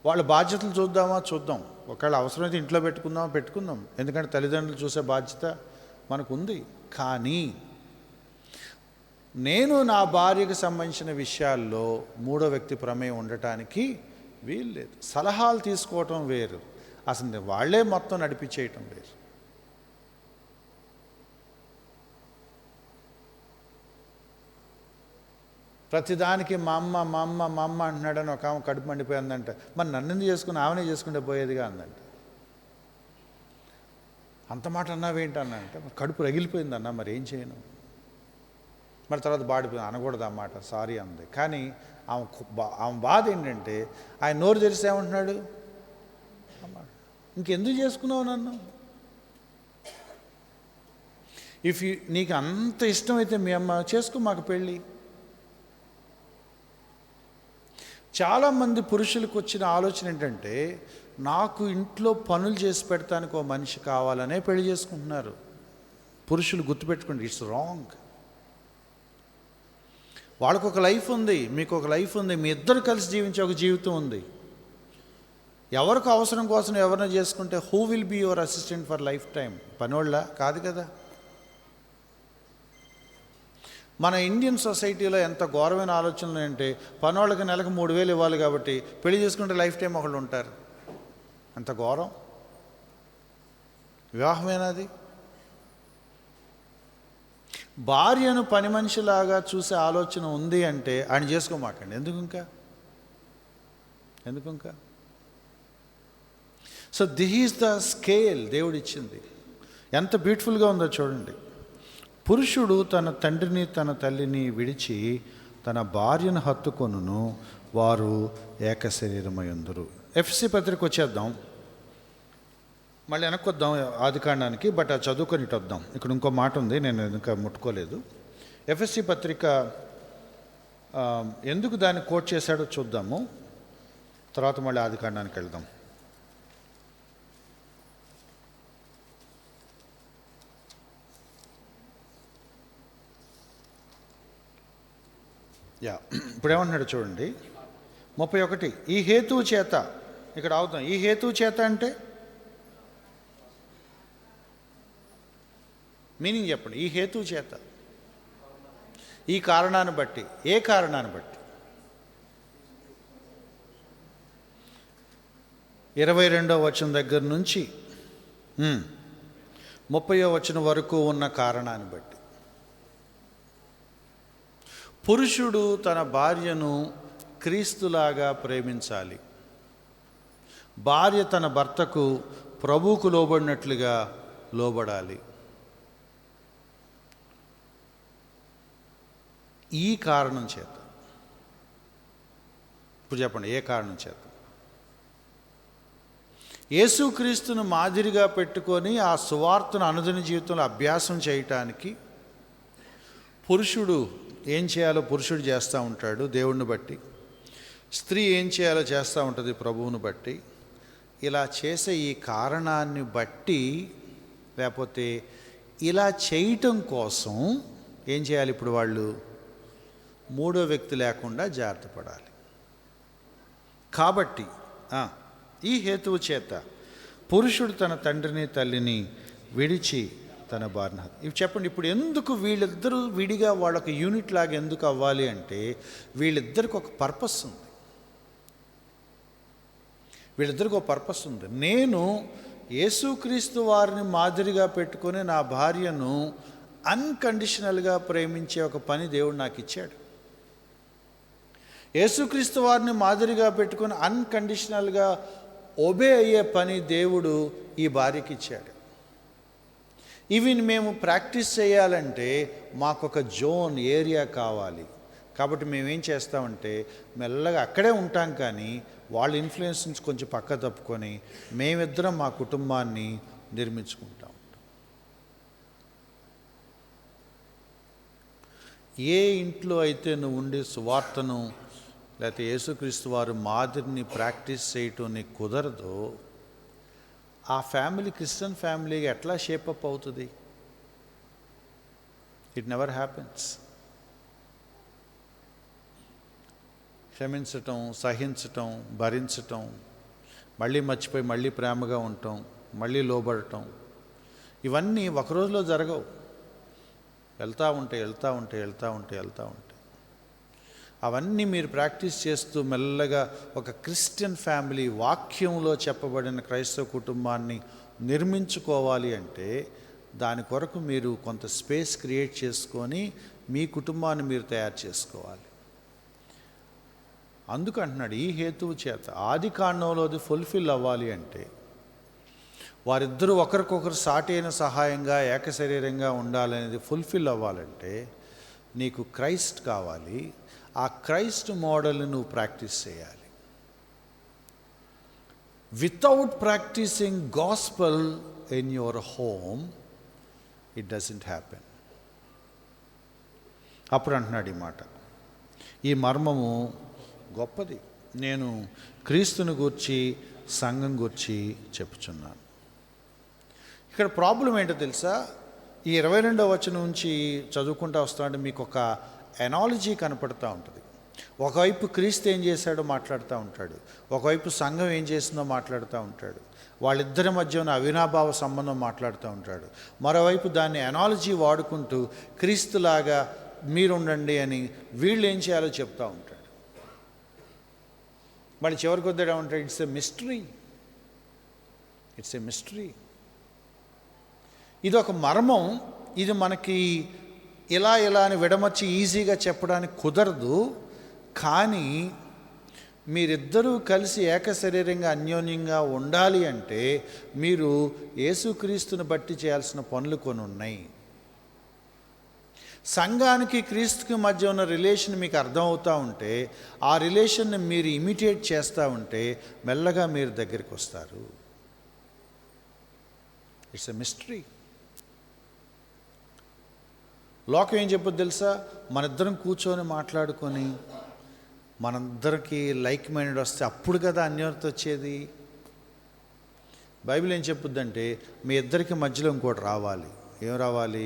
వాళ్ళ బాధ్యతలు చూద్దాం. ఒకవేళ అవసరమైతే ఇంట్లో పెట్టుకుందాం. ఎందుకంటే తల్లిదండ్రులు చూసే బాధ్యత మనకు ఉంది. కానీ నేను నా భార్యకు సంబంధించిన విషయాల్లో మూడో వ్యక్తి ప్రమేయం ఉండటానికి వీల్లేదు. సలహాలు తీసుకోవటం వేరు, అసలు వాళ్ళే మొత్తం నడిపించేయటం లేదు. ప్రతిదానికి మా అమ్మ మా అమ్మ మా అమ్మ అంటున్నాడని ఒక ఆమె కడుపు మండిపోయిందంట. మరి నన్ను చేసుకుని ఆమెనే చేసుకుంటే పోయేదిగా అందంట. అంత మాట అన్నావేంటి అన్నంటే, మరి కడుపు రగిలిపోయిందన్న, మరి ఏం చేయను. మరి తర్వాత బాడిపోయింది, అనకూడదు అన్నమాట, సారీ అంది. కానీ ఆమె బాధ ఏంటంటే ఆయన నోరు తెరిస్తే ఏమంటున్నాడు, ఇంకెందుకు చేసుకున్నావు నన్ను? నీకు అంత ఇష్టమైతే మీ అమ్మ చేసుకో, మాకు పెళ్ళి. చాలామంది పురుషులకు వచ్చిన ఆలోచన ఏంటంటే, నాకు ఇంట్లో పనులు చేసి పెడతానికి ఒక మనిషి కావాలనే పెళ్లి చేసుకుంటున్నారు. పురుషులు గుర్తుపెట్టుకోండి, ఇట్స్ రాంగ్. వాళ్ళకు ఒక లైఫ్ ఉంది, మీకు ఒక లైఫ్ ఉంది, మీ ఇద్దరు కలిసి జీవించే ఒక జీవితం ఉంది. ఎవరికి అవసరం కోసం ఎవరైనా చేసుకుంటే who will be your assistant for life time? పనోళ్ళ కాదు కదా. మన ఇండియన్ సొసైటీలో ఎంత ఘోరమైన ఆలోచనలు అంటే, పనోళ్ళకి నెలకు 3,000 ఇవ్వాలి కాబట్టి పెళ్లి చేసుకుంటే లైఫ్ టైం ఒకళ్ళు ఉంటారు. అంత ఘోరం వివాహమేనాది? భార్యను పని మనిషిలాగా చూసే ఆలోచన ఉంది అంటే ఆయన చేసుకోమాకండి. ఎందుకు ఇంకా so this is the scale దేవుడు ఇచ్చింది. ఎంత బ్యూటిఫుల్గా ఉందో చూడండి. పురుషుడు తన తండ్రిని తన తల్లిని విడిచి తన భార్యను హత్తుకొనును, వారు ఏక శరీరమయుందురు. ఎఫ్ఎస్సి పత్రిక వచ్చేద్దాం, మళ్ళీ వెనక్కి వద్దాం ఆదికాండానికి, బట్ అది చదువుకొని ఇటు వద్దాం. ఇక్కడ ఇంకో మాట ఉంది, నేను ఇంకా ముట్టుకోలేదు. ఎఫ్ఎస్సి పత్రిక ఎందుకు దాన్ని కోట్ చేశాడో చూద్దాము, తర్వాత మళ్ళీ ఆదికాండానికి వెళ్దాం. ఇప్పుడు ఏమంటున్నాడు చూడండి, 31. ఈ హేతువు చేత, ఇక్కడ అవుతాం. ఈ హేతువు చేత అంటే మీనింగ్ చెప్పండి. ఈ హేతువు చేత, ఈ కారణాన్ని బట్టి. ఏ కారణాన్ని బట్టి? 22వ వచనం దగ్గర నుంచి 30వ వచనం వరకు ఉన్న కారణాన్ని బట్టి. పురుషుడు తన భార్యను క్రీస్తులాగా ప్రేమించాలి, భార్య తన భర్తకు ప్రభువుకు లోబడినట్లుగా లోబడాలి. ఈ కారణం చేత. ఇప్పుడు చెప్పండి, ఏ కారణం చేత? యేసుక్రీస్తును మాదిరిగా పెట్టుకొని ఆ సువార్తను అనుదిన జీవితంలో అభ్యాసం చేయటానికి పురుషుడు ఏం చేయాలో పురుషుడు చేస్తూ ఉంటాడు దేవుణ్ణి బట్టి, స్త్రీ ఏం చేయాలో చేస్తూ ఉంటుంది ప్రభువుని బట్టి. ఇలా చేసే ఈ కారణాన్ని బట్టి, లేకపోతే ఇలా చేయటం కోసం ఏం చేయాలి? ఇప్పుడు వాళ్ళు మూడో వ్యక్తి లేకుండా జాగ్రత్త పడాలి. కాబట్టి ఈ హేతువు చేత పురుషుడు తన తండ్రిని తల్లిని విడిచి తన భార్యను. ఇవి చెప్పండి, ఇప్పుడు ఎందుకు వీళ్ళిద్దరూ విడిగా వాళ్ళొక యూనిట్ లాగా ఎందుకు అవ్వాలి అంటే, వీళ్ళిద్దరికి ఒక పర్పస్ ఉంది. వీళ్ళిద్దరికి ఒక పర్పస్ ఉంది. నేను యేసుక్రీస్తు వారిని మాదిరిగా పెట్టుకొని నా భార్యను అన్కండిషనల్గా ప్రేమించే ఒక పని దేవుడు నాకు ఇచ్చాడు. యేసుక్రీస్తు వారిని మాదిరిగా పెట్టుకొని అన్కండిషనల్గా ఒబే అయ్యే పని దేవుడు ఈ భార్యకి ఇచ్చాడు. ఇవి మేము ప్రాక్టీస్ చేయాలంటే మాకొక జోన్ ఏరియా కావాలి. కాబట్టి మేమేం చేస్తామంటే మెల్లగా అక్కడే ఉంటాం, కానీ వాళ్ళ ఇన్ఫ్లుయెన్స్ నుంచి కొంచెం పక్క తప్పుకొని మేమిద్దరం మా కుటుంబాన్ని నిర్మించుకుంటాం. ఏ ఇంట్లో అయితే నువ్వు ఉండి సువార్తను లేకపోతే యేసుక్రీస్తు వారు మాదిరిని ప్రాక్టీస్ చేయటం నీకు కుదరదో, ఆ ఫ్యామిలీ క్రిస్టియన్ ఫ్యామిలీగా ఎట్లా షేపప్ అవుతుంది? It never happens. క్షమించటం, సహించటం, భరించటం, మళ్ళీ మర్చిపోయి మళ్ళీ ప్రేమగా ఉండటం, మళ్ళీ లోబడటం, ఇవన్నీ ఒక రోజులో జరగవు. వెళ్తూ ఉంటే. అవన్నీ మీరు ప్రాక్టీస్ చేస్తూ మెల్లగా ఒక క్రిస్టియన్ ఫ్యామిలీ, వాక్యంలో చెప్పబడిన క్రైస్తవ కుటుంబాన్ని నిర్మించుకోవాలి అంటే దాని కొరకు మీరు కొంత స్పేస్ క్రియేట్ చేసుకొని మీ కుటుంబాన్ని మీరు తయారు చేసుకోవాలి. అందుకు అంటున్నాడు, ఈ హేతువు చేత ఆది కాండంలో అది ఫుల్ఫిల్ అవ్వాలి అంటే వారిద్దరూ ఒకరికొకరు సాటి అయిన సహాయంగా ఏకశరీరంగా ఉండాలనేది ఫుల్ఫిల్ అవ్వాలంటే నీకు క్రైస్ట్ కావాలి. ఆ క్రైస్ట్ మోడల్ని నువ్వు ప్రాక్టీస్ చేయాలి. Without practicing gospel in your home it doesn't happen. అప్పుడు అంటున్నాడు ఈ మాట, ఈ మర్మము గొప్పది, నేను క్రీస్తుని గూర్చి సంఘం గూర్చి చెప్పుచున్నాను. ఇక్కడ ప్రాబ్లం ఏంటో తెలుసా? ఈ 22వ వచనం నుంచి చదువుకుంటూ వస్తుంటే మీకు ఒక ఎనాలజీ కనపడుతూ ఉంటుంది. ఒకవైపు క్రీస్తు ఏం చేశాడో మాట్లాడుతూ ఉంటాడు, ఒకవైపు సంఘం ఏం చేసిందో మాట్లాడుతూ ఉంటాడు, వాళ్ళిద్దరి మధ్య ఉన్న అవినాభావ సంబంధం మాట్లాడుతూ ఉంటాడు. మరోవైపు దాన్ని ఎనాలజీ వాడుకుంటూ క్రీస్తులాగా మీరుండండి అని వీళ్ళు ఏం చేయాలో చెప్తూ ఉంటాడు. మళ్ళీ చివరికి వద్దా ఉంటాడు, it's a mystery, it's a mystery. ఇది ఒక మర్మం. ఇది మనకి ఇలా అని విడమర్చి ఈజీగా చెప్పడానికి కుదరదు. కానీ మీరిద్దరూ కలిసి ఏకశరీరంగా అన్యోన్యంగా ఉండాలి అంటే మీరు యేసుక్రీస్తుని బట్టి చేయాల్సిన పనులు కొన్ని ఉన్నాయి. సంఘానికి క్రీస్తుకి మధ్య ఉన్న రిలేషన్ మీకు అర్థమవుతూ ఉంటే, ఆ రిలేషన్ని మీరు ఇమిటేట్ చేస్తూ ఉంటే మెల్లగా మీరు దగ్గరికి వస్తారు. It's a mystery. లోకం ఏం చెప్పొద్దు తెలుసా? మనిద్దరం కూర్చొని మాట్లాడుకొని మనందరికీ లైక్ మైండెడ్ వస్తే అప్పుడు కదా అన్యోన్యత వచ్చేది. బైబిల్ ఏం చెప్పుద్దంటే మీ ఇద్దరికి మధ్యలో ఇంకోటి రావాలి. ఏం రావాలి?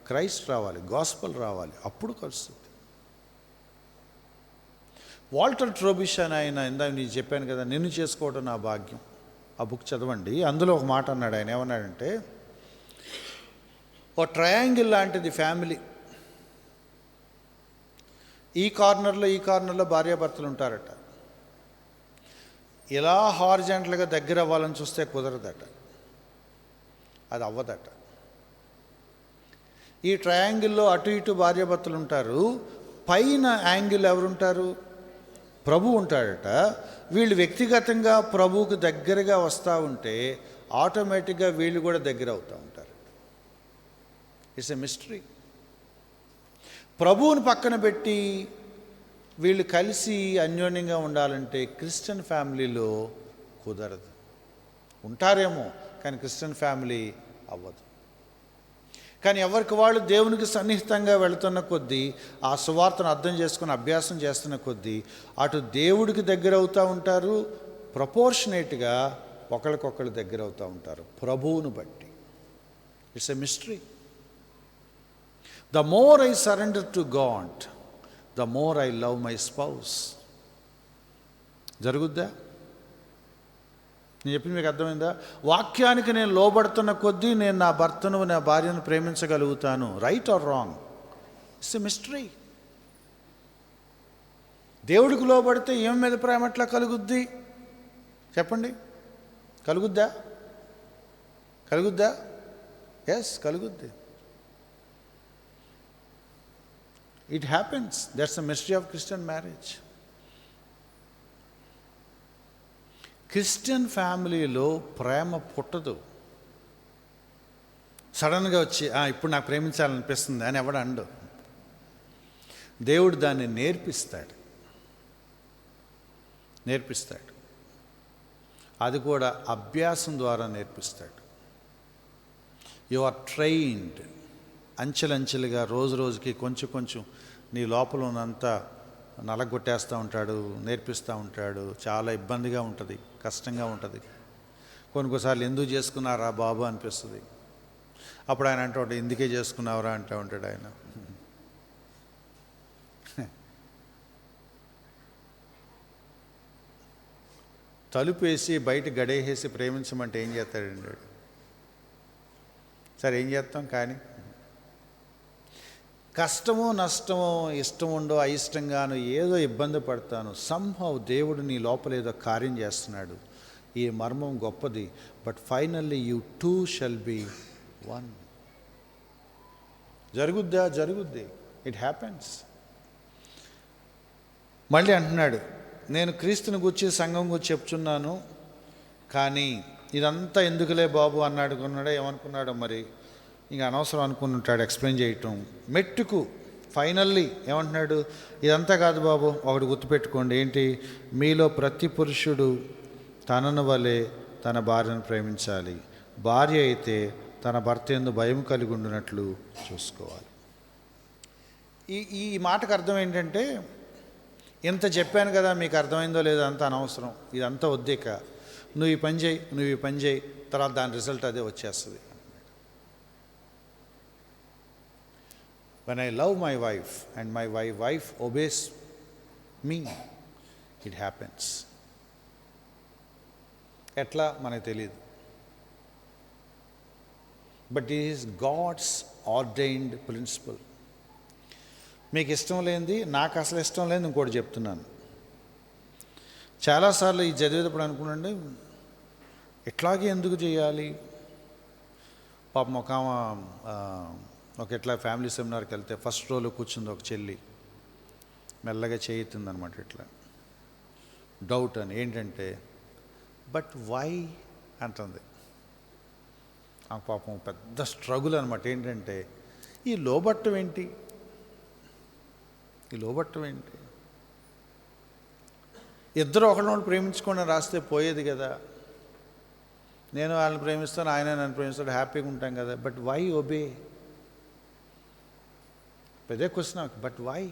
క్రైస్ట్ రావాలి, గాస్పల్ రావాలి, అప్పుడు కలుస్తుంది. వాల్టర్ ట్రోబిష్ అని ఆయన, ఇందాక నేను చెప్పాను కదా, నిన్ను చేసుకోవడం నా భాగ్యం, ఆ బుక్ చదవండి. అందులో ఒక మాట అన్నాడు. ఆయన ఏమన్నాడంటే, ఓ ట్రయాంగిల్ లాంటిది ఫ్యామిలీ. ఈ కార్నర్లో భార్యాభర్తలు ఉంటారట. ఇలా హారిజాంటల్గా దగ్గర అవ్వాలని చూస్తే కుదరదట, అది అవ్వదట. ఈ ట్రయాంగిల్లో అటు ఇటు భార్యాభర్తలు ఉంటారు, పైన యాంగిల్ ఎవరుంటారు? ప్రభు ఉంటాడట. వీళ్ళు వ్యక్తిగతంగా ప్రభువుకు దగ్గరగా వస్తూ ఉంటే ఆటోమేటిక్గా వీళ్ళు కూడా దగ్గర అవుతూ ఉంటారు. It's a mystery. ప్రభువుని పక్కన పెట్టి వీళ్ళు కలిసి అన్యోన్యంగా ఉండాలంటే క్రిస్టియన్ ఫ్యామిలీలో కుదరదు. ఉంటారేమో కానీ క్రిస్టియన్ ఫ్యామిలీ అవ్వదు. కానీ ఎవరికి వాళ్ళు దేవునికి సన్నిహితంగా వెళుతున్న కొద్దీ, ఆ సువార్తను అర్థం చేసుకుని అభ్యాసం చేస్తున్న కొద్దీ అటు దేవుడికి దగ్గర అవుతూ ఉంటారు, ప్రపోర్షనేట్గా ఒకరికొకరు దగ్గర అవుతూ ఉంటారు ప్రభువును బట్టి. It's a mystery. The more I surrender to God, the more I love my spouse. జరుగుద్దా? నేను చెప్పింది మీకు అర్థమైందా? వాక్యానికి నేను లోబడుతున్న కొద్దీ నేను నా భర్తను, నా భార్యను ప్రేమించగలుగుతాను. Right or wrong? It's a mystery. దేవుడికి లోబడితే ఏం మీద ప్రేమ ఎట్లా కలుగుద్ది చెప్పండి? కలుగుద్దా? ఎస్, కలుగుద్ది. It happens. That's the mystery of Christian marriage. Christian ఫ్యామిలీలో ప్రేమ పుట్టదు. సడన్గా వచ్చి ఇప్పుడు నాకు ప్రేమించాలనిపిస్తుంది అని ఎవడు అండు. దేవుడు దాన్ని నేర్పిస్తాడు. అది కూడా అభ్యాసం ద్వారా నేర్పిస్తాడు. You are trained. అంచెలంచెలుగా రోజుకి కొంచెం నీ లోపల ఉన్నంత నలగొట్టేస్తూ ఉంటాడు, నేర్పిస్తూ ఉంటాడు. చాలా ఇబ్బందిగా ఉంటుంది, కష్టంగా ఉంటుంది. కొన్నిసార్లు ఎందుకు చేసుకున్నారా బాబు అనిపిస్తుంది. అప్పుడు ఆయన అంటూ ఉంటాడు, ఎందుకే చేసుకున్నావురా అంటూ ఉంటాడు ఆయన. తలుపు వేసి బయట గడేసేసి ప్రేమించమంటే ఏం చేస్తాడండి? సరే ఏం చేస్తాం? కానీ కష్టమో నష్టమో ఇష్టం ఉండో అయిష్టంగానో ఏదో ఇబ్బంది పడతాను, సంహవ్ దేవుడు నీ లోపల ఏదో కార్యం చేస్తున్నాడు. ఈ మర్మం గొప్పది. But finally you two shall be one. జరుగుద్ది. It happens. మళ్ళీ అంటున్నాడు, నేను క్రీస్తుని గురించి సంఘం గురించి చెప్తున్నాను, కానీ ఇదంతా ఎందుకులే బాబు అన్నాడుకున్నాడో ఏమనుకున్నాడో మరి, ఇంకా అనవసరం అనుకుని ఉంటాడు ఎక్స్ప్లెయిన్ చేయటం. మెట్టుకు ఫైనల్లీ ఏమంటున్నాడు, ఇదంతా కాదు బాబు, ఒకటి గుర్తుపెట్టుకోండి. ఏంటి? మీలో ప్రతి పురుషుడు తనను వలె తన భార్యను ప్రేమించాలి, భార్య అయితే తన భర్త యందు భయం కలిగి ఉండినట్లు చూసుకోవాలి. ఈ మాటకు అర్థం ఏంటంటే, ఇంత చెప్పాను కదా, మీకు అర్థమైందో లేదో అంత అనవసరం, ఇదంతా వద్దేక నువ్వు ఈ పని చేయి, తర్వాత దాని రిజల్ట్ అదే వచ్చేస్తుంది. When I love my wife and my wife obeys me, it happens. ఎట్లా మనకు తెలియదు. But it is God's ordained principle. మీకు ఇష్టం లేనిది, నాకు అసలు ఇష్టం లేనిది ఇంకోటి చెప్తున్నాను. చాలాసార్లు ఈ చదివేటప్పుడు అనుకున్నాండి, ఎట్లాగే ఎందుకు చేయాలి. పాపం ఒక ఇట్లా ఫ్యామిలీ సెమినార్కి వెళ్తే ఫస్ట్ రోలో కూర్చుంది ఒక చెల్లి, మెల్లగా చేయితుందనమాట ఇట్లా డౌట్ అని. ఏంటంటే, బట్ వై అంటుంది. ఆ పాపం పెద్ద స్ట్రగుల్ అనమాట. ఏంటంటే, ఈ లోబట్టం ఏంటి? ఇద్దరు ఒకరినొకరు ప్రేమించుకొని రాస్తే పోయేది కదా. నేను వాళ్ళని ప్రేమిస్తాను, ఆయన నన్ను ప్రేమిస్తాడు, హ్యాపీగా ఉంటాం కదా. But why obey? పెద్ద క్వశ్చన్. But why?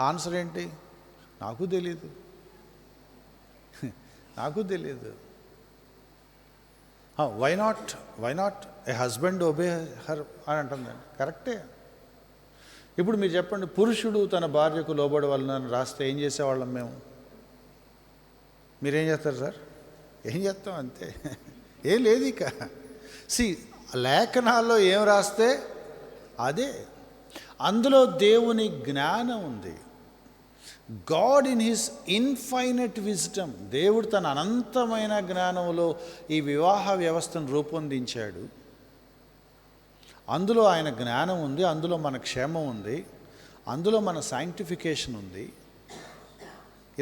ఆన్సర్ ఏంటి? నాకు తెలీదు. Why not a husband obey her అని అంటుందండి. కరెక్టే. ఇప్పుడు మీరు చెప్పండి, పురుషుడు తన భార్యకు లోబడవలనని రాస్తే ఏం చేసేవాళ్ళం మేము? మీరేం చేస్తారు సార్? ఏం చేస్తాం, అంతే. ఏం లేదు ఇక. లేఖనాల్లో ఏం రాస్తే అదే. అందులో దేవుని జ్ఞానం ఉంది. God in his infinite wisdom, దేవుడు తన అనంతమైన జ్ఞానంలో ఈ వివాహ వ్యవస్థను రూపొందించాడు. అందులో ఆయన జ్ఞానం ఉంది, అందులో మన క్షేమం ఉంది, అందులో మన సైంటిఫికేషన్ ఉంది.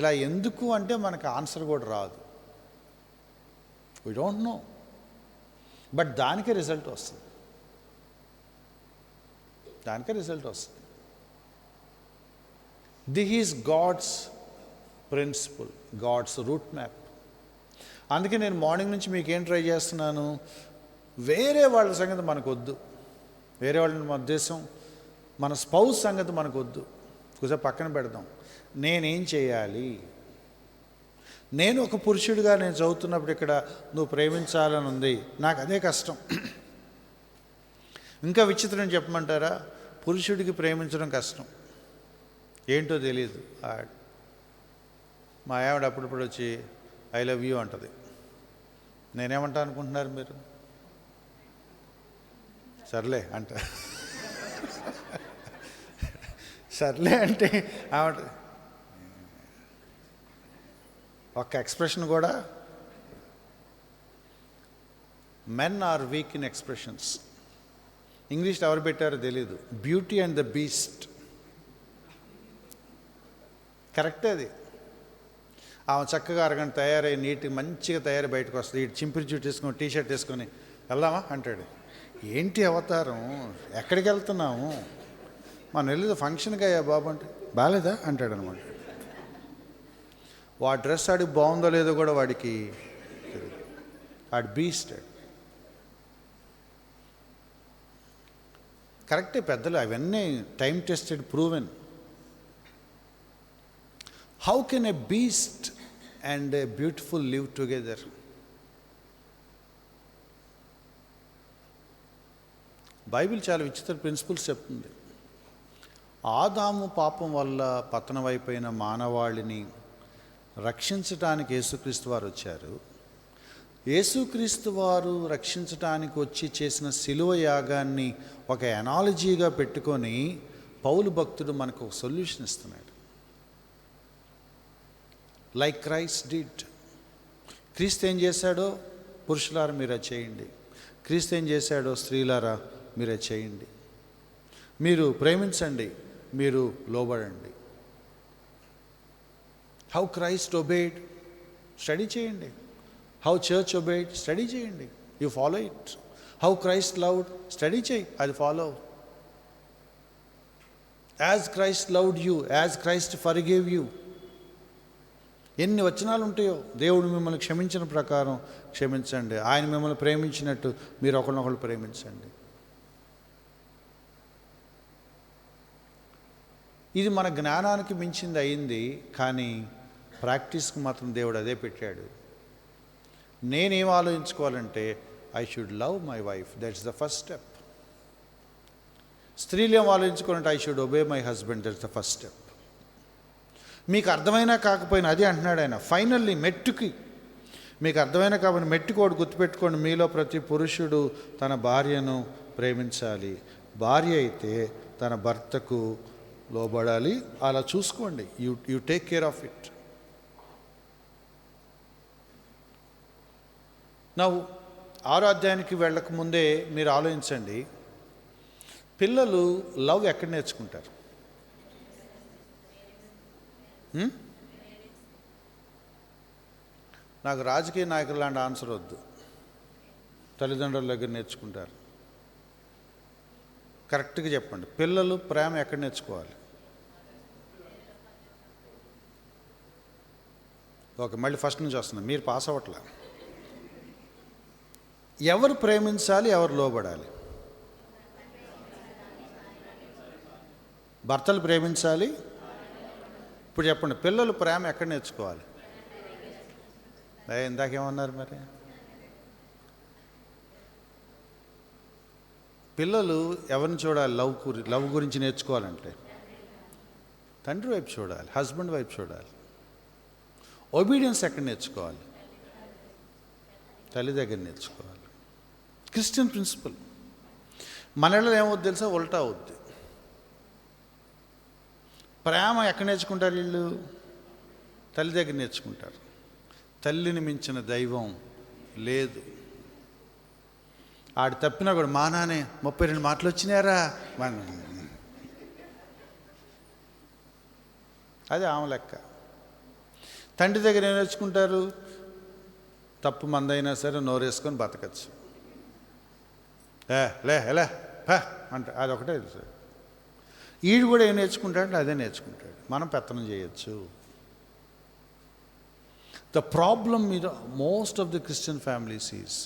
ఇలా ఎందుకు అంటే మనకు ఆన్సర్ కూడా రాదు. We don't know. బట్ దానికే రిజల్ట్ వస్తుంది. This is God's principle, God's route map. అందుకే నేను మార్నింగ్ నుంచి మీకు ఏం ట్రై చేస్తున్నాను, వేరే వాళ్ళ సంగతి మనకొద్దు. వేరే వాళ్ళ మన ఉద్దేశం, మన స్పౌస్ సంగతి మనకొద్దు, కొంచెం పక్కన పెడదాం. నేనేం చేయాలి? నేను ఒక పురుషుడిగా నేను చదువుతున్నప్పుడు ఇక్కడ నువ్వు ప్రేమించాలని ఉంది, నాకు అదే కష్టం. ఇంకా విచిత్రం చెప్పమంటారా? పురుషుడికి ప్రేమించడం కష్టం, ఏంటో తెలియదు. మా ఆవిడ అప్పుడప్పుడు వచ్చి ఐ లవ్ యూ అంటది. నేనేమంటా అనుకుంటున్నారు మీరు? సర్లే అంట. సర్లే అంటే ఆవిడ ఒక్క ఎక్స్ప్రెషన్ కూడా. Men are weak in expressions. ఇంగ్లీష్లో ఎవరు పెట్టారో తెలీదు, బ్యూటీ అండ్ ద బీస్ట్. కరెక్టే అది. ఆమె చక్కగా అరగంట తయారై నీట్గా మంచిగా తయారై బయటకు వస్తుంది. ఇటు చింపిరి జుట్టు వేసుకొని టీషర్ట్ వేసుకొని వెళ్దామా అంటాడు. ఏంటి అవతారం, ఎక్కడికి వెళ్తున్నాము? మనం వెళ్ళేది ఫంక్షన్కి అయ్యా బాబు అంటే, బాగాలేదా అంటాడు అనమాట. వాడి డ్రెస్ ఆడికి బాగుందో లేదో కూడా వాడికి వాడి బీస్ట్. కరెక్టే పెద్దలు అవన్నీ time tested, proven. How can a beast and a beautiful live together? Bible చాలా విచిత్ర ప్రిన్సిపల్స్ చెప్తుంది. ఆదాము పాపం వల్ల పతనమైపోయిన మానవాళిని రక్షించడానికి యేసుక్రీస్తు వారు వచ్చారు. యేసుక్రీస్తు వారు రక్షించటానికి వచ్చి చేసిన శిలువ యాగాన్ని ఒక ఎనాలజీగా పెట్టుకొని పౌలు భక్తుడు మనకు ఒక సొల్యూషన్ ఇస్తున్నాడు. Like Christ did. క్రీస్తు ఏం చేశాడో పురుషులారా మీరు అది చేయండి, క్రీస్తు ఏం చేశాడో స్త్రీలారా మీరు అది చేయండి. మీరు ప్రేమించండి, మీరు లోబడండి. హౌ క్రైస్ట్ ఒబేడ్ స్టడీ చేయండి. హౌ చర్చ్ ఒబేడ్ స్టడీ చేయండి, you follow it. How Christ loved study చేయి, అది follow. As Christ loved you, as Christ forgive you. ఎన్ని వచనాలు ఉంటాయో, దేవుడు మిమ్మల్ని క్షమించిన ప్రకారం క్షమించండి, ఆయన మిమ్మల్ని ప్రేమించినట్టు మీరు ఒకరినొకరు ప్రేమించండి. ఇది మన జ్ఞానానికి మించింది అయింది, కానీ ప్రాక్టీస్కి మాత్రం దేవుడు అదే పెట్టాడు. నేనేం ఆలోచించుకోవాలంటే I should love my wife, that's the first step. స్త్రీలు ఏం ఆలోచించుకోవాలంటే I should obey my husband, that's the first step. మీకు అర్థమైనా కాకపోయినా అదే అంటున్నాడు ఆయన. ఫైనల్లీ మెట్టుకి మీకు అర్థమైనా కాబట్టి మెట్టుకోడు గుర్తుపెట్టుకోండి, మీలో ప్రతి పురుషుడు తన భార్యను ప్రేమించాలి, భార్య అయితే తన భర్తకు లోబడాలి. అలా చూసుకోండి, you take care of it. నవ్వు 6వ అధ్యాయానికి వెళ్ళక ముందే మీరు ఆలోచించండి, పిల్లలు లవ్ ఎక్కడ నేర్చుకుంటారు? నాకు రాజకీయ నాయకులు లాంటి ఆన్సర్ వద్దు, తల్లిదండ్రుల దగ్గర నేర్చుకుంటారు. కరెక్ట్గా చెప్పండి, పిల్లలు ప్రేమ ఎక్కడ నేర్చుకోవాలి? ఓకే, మళ్ళీ ఫస్ట్ నుంచి వస్తుంది, మీరు పాస్ అవ్వట్లా. ఎవరు ప్రేమించాలి, ఎవరు లోబడాలి? భర్తలు ప్రేమించాలి. ఇప్పుడు చెప్పండి, పిల్లలు ప్రేమ ఎక్కడ నేర్చుకోవాలి? ఇందాకేమన్నారు మరి? పిల్లలు ఎవరిని చూడాలి? లవ్ గురించి నేర్చుకోవాలంటే తండ్రి వైపు చూడాలి, హస్బెండ్ వైపు చూడాలి. ఒబీడియన్స్ ఎక్కడ నేర్చుకోవాలి? తల్లి దగ్గర నేర్చుకోవాలి. Christian principle. మన ఇళ్ళలో ఏమవుద్ది తెలుసా? ఉల్టా అవుద్ది. ప్రేమ ఎక్కడ నేర్చుకుంటారు వీళ్ళు? తల్లి దగ్గర నేర్చుకుంటారు. తల్లిని మించిన దైవం లేదు. ఆడు తప్పినా కూడా మా నానే 32 మాటలు వచ్చినారా, అదే ఆమె లెక్క. తండ్రి దగ్గర ఏం నేర్చుకుంటారు? తప్పు మందైనా సరే నోరేసుకొని బతకచ్చు. లే ఎలా అంటే అదొకటే తెలుసు. ఈడు కూడా ఏం నేర్చుకుంటాడంటే అదే నేర్చుకుంటాడు. మనం పెత్తనం చేయొచ్చు. The problem with most of the Christian families is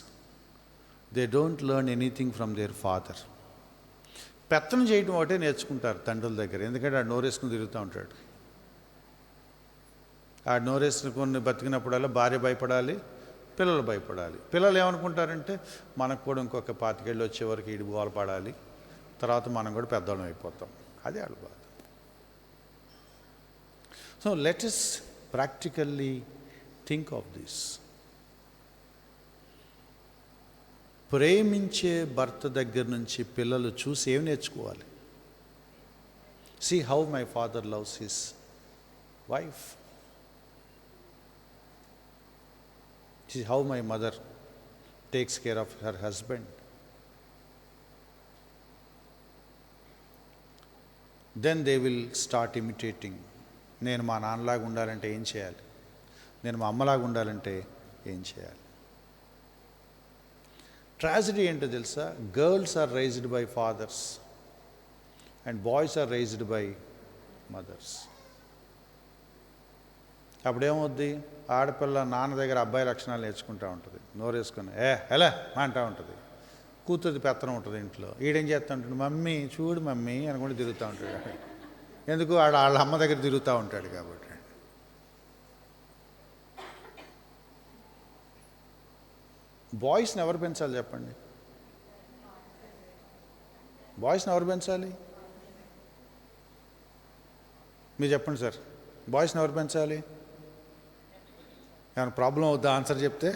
they don't learn anything from there father. పెత్తనం చేయడం ఒకటే నేర్చుకుంటారు తండ్రుల దగ్గర, ఎందుకంటే ఆడు నోరేసుకుని తిరుగుతూ ఉంటాడు. ఆడు నోరేసుకుని బతికినప్పుడల్లా భార్య భయపడాలి, పిల్లలు భయపడాలి. పిల్లలు ఏమనుకుంటారంటే మనకు కూడా ఇంకొక 25 ఏళ్ళు వచ్చే వరకు ఈడు గోల పడాలి, తర్వాత మనం కూడా పెద్దవాళ్ళం అయిపోతాం. అదే ఆడు బాధ. So let us practically think of this. ప్రేమించే భర్త దగ్గర నుంచి పిల్లలు చూసి ఏం నేర్చుకోవాలి? See how my father loves his wife. See how my mother takes care of her husband. Then they will start imitating. నేను మా నాన్నలాగా ఉండాలంటే ఏం చేయాలి? నేను మా అమ్మలాగా ఉండాలంటే ఏం చేయాలి? ట్రాజడీ ఏంటో తెలుసా? Girls are raised by fathers and boys are raised by mothers. అప్పుడేమవుద్ది? ఆడపిల్ల నాన్న దగ్గర అబ్బాయి లక్షణాలు నేర్చుకుంటూ ఉంటుంది, నోరేసుకొని ఎలా అంటూ ఉంటుంది. కూతురు పెత్తనం ఉంటుంది ఇంట్లో. ఈడేం చేస్తూ ఉంటాడు? మమ్మీ చూడు మమ్మీ అనుకుంటూ తిరుగుతూ ఉంటాడు. ఎందుకు? వాళ్ళ అమ్మ దగ్గర తిరుగుతూ ఉంటాడు కాబట్టి. బాయ్స్ని ఎవరు పెంచాలి చెప్పండి? బాయ్స్ని ఎవరు పెంచాలి? మీరు చెప్పండి సార్, బాయ్స్ని ఎవరు పెంచాలి? ఏమైనా ప్రాబ్లం అవుద్దా ఆన్సర్ చెప్తే?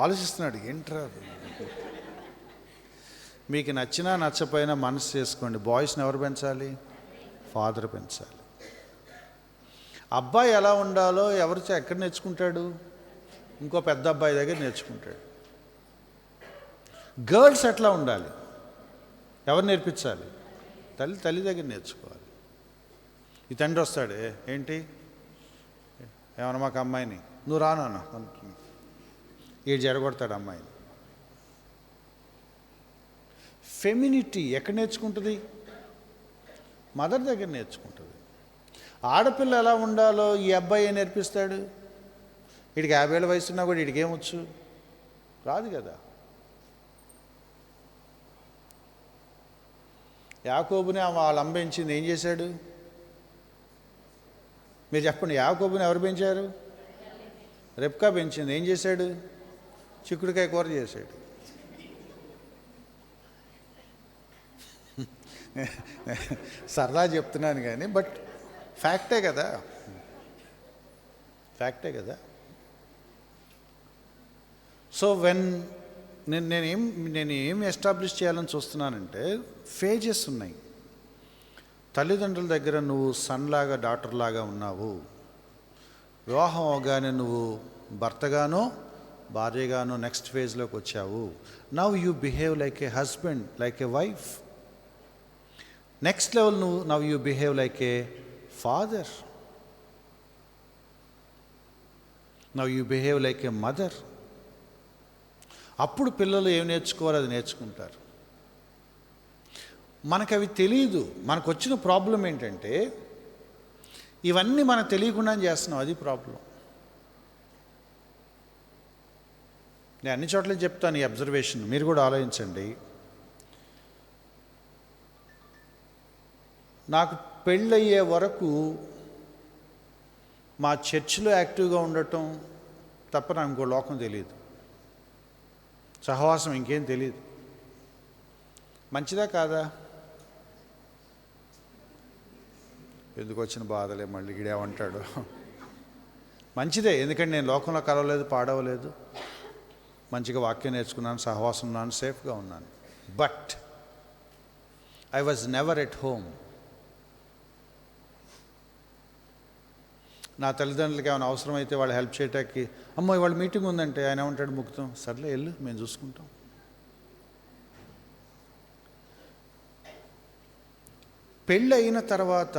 ఆలోచిస్తున్నాడు, ఏంట్రా. మీకు నచ్చినా నచ్చపోయినా మనసు చేసుకోండి, బాయ్స్ని ఎవరు పెంచాలి? ఫాదర్ పెంచాలి. అబ్బాయి ఎలా ఉండాలో ఎక్కడ నేర్చుకుంటాడు? ఇంకో పెద్ద అబ్బాయి దగ్గర నేర్చుకుంటాడు. గర్ల్స్ ఎట్లా ఉండాలి ఎవరు నేర్పించాలి? తల్లి దగ్గర నేర్చుకోవాలి. ఈ తండ్రి వస్తాడు, ఏంటి ఏమన్నా మాకు అమ్మాయిని, నువ్వు రానా, ఈడు జరగొడతాడు అమ్మాయిని. ఫెమినిటీ ఎక్కడ నేర్చుకుంటుంది? మదర్ దగ్గర నేర్చుకుంటుంది. ఆడపిల్ల ఎలా ఉండాలో ఈ అబ్బాయి ఏం నేర్పిస్తాడు? వీడికి 50 ఏళ్ళ వయసు ఉన్నా కూడా వీడికి ఏమొచ్చు? రాదు కదా. యాకోబుని వాళ్ళ అమ్మ పెంచింది, ఏం చేశాడు? మీరు చెప్పండి. యాకోబుని ఎవరు పెంచారు? రెబ్కా పెంచింది, ఏం చేశాడు? చిక్కుడుకాయ కూర చేశాడు. సరదా చెప్తున్నాను కానీ బట్ ఫ్యాక్టే కదా. సో నేను ఏం ఎస్టాబ్లిష్ చేయాలని చూస్తున్నానంటే, ఫేజెస్ ఉన్నాయి. తల్లిదండ్రుల దగ్గర నువ్వు సన్లాగా డాటర్ లాగా ఉన్నావు. వివాహం అవగానే నువ్వు భర్తగానో భార్యగానో నెక్స్ట్ ఫేజ్లోకి వచ్చావు. Now you behave like a husband, like a wife. Next level now you behave like A father. Now you behave like A mother. అప్పుడు పిల్లలు ఏం నేర్చుకోవాలో అది నేర్చుకుంటారు. మనకు అవి తెలియదు. మనకు వచ్చిన ప్రాబ్లం ఏంటంటే, ఇవన్నీ మనకు తెలియకుండా చేస్తున్నాం, అది ప్రాబ్లం. నేను అన్ని చోట్ల చెప్తాను ఈ అబ్జర్వేషన్, మీరు కూడా ఆలోచించండి. నాకు పెళ్ళయ్యే వరకు మా చర్చిలో యాక్టివ్గా ఉండటం తప్ప నాకు ఇంకో లోకం తెలియదు. సహవాసం ఇంకేం తెలియదు. మంచిదా కాదా? ఎందుకు వచ్చిన బాధలే, మళ్ళీ గిడేమంటాడు. మంచిదే, ఎందుకంటే నేను లోకంలో కలవలేదు, పాడవలేదు, మంచిగా వాక్యం నేర్చుకున్నాను, సహవాసం ఉన్నాను, సేఫ్గా ఉన్నాను. But I was never at home. నా తల్లిదండ్రులకి ఏమైనా అవసరమైతే వాళ్ళు హెల్ప్ చేయటానికి, అమ్మో ఇవాళ మీటింగ్ ఉందంటే ఆయన ఏమంటాడు, ముక్తం, సర్లే వెళ్ళు, మేము చూసుకుంటాం. పెళ్ళి అయిన తర్వాత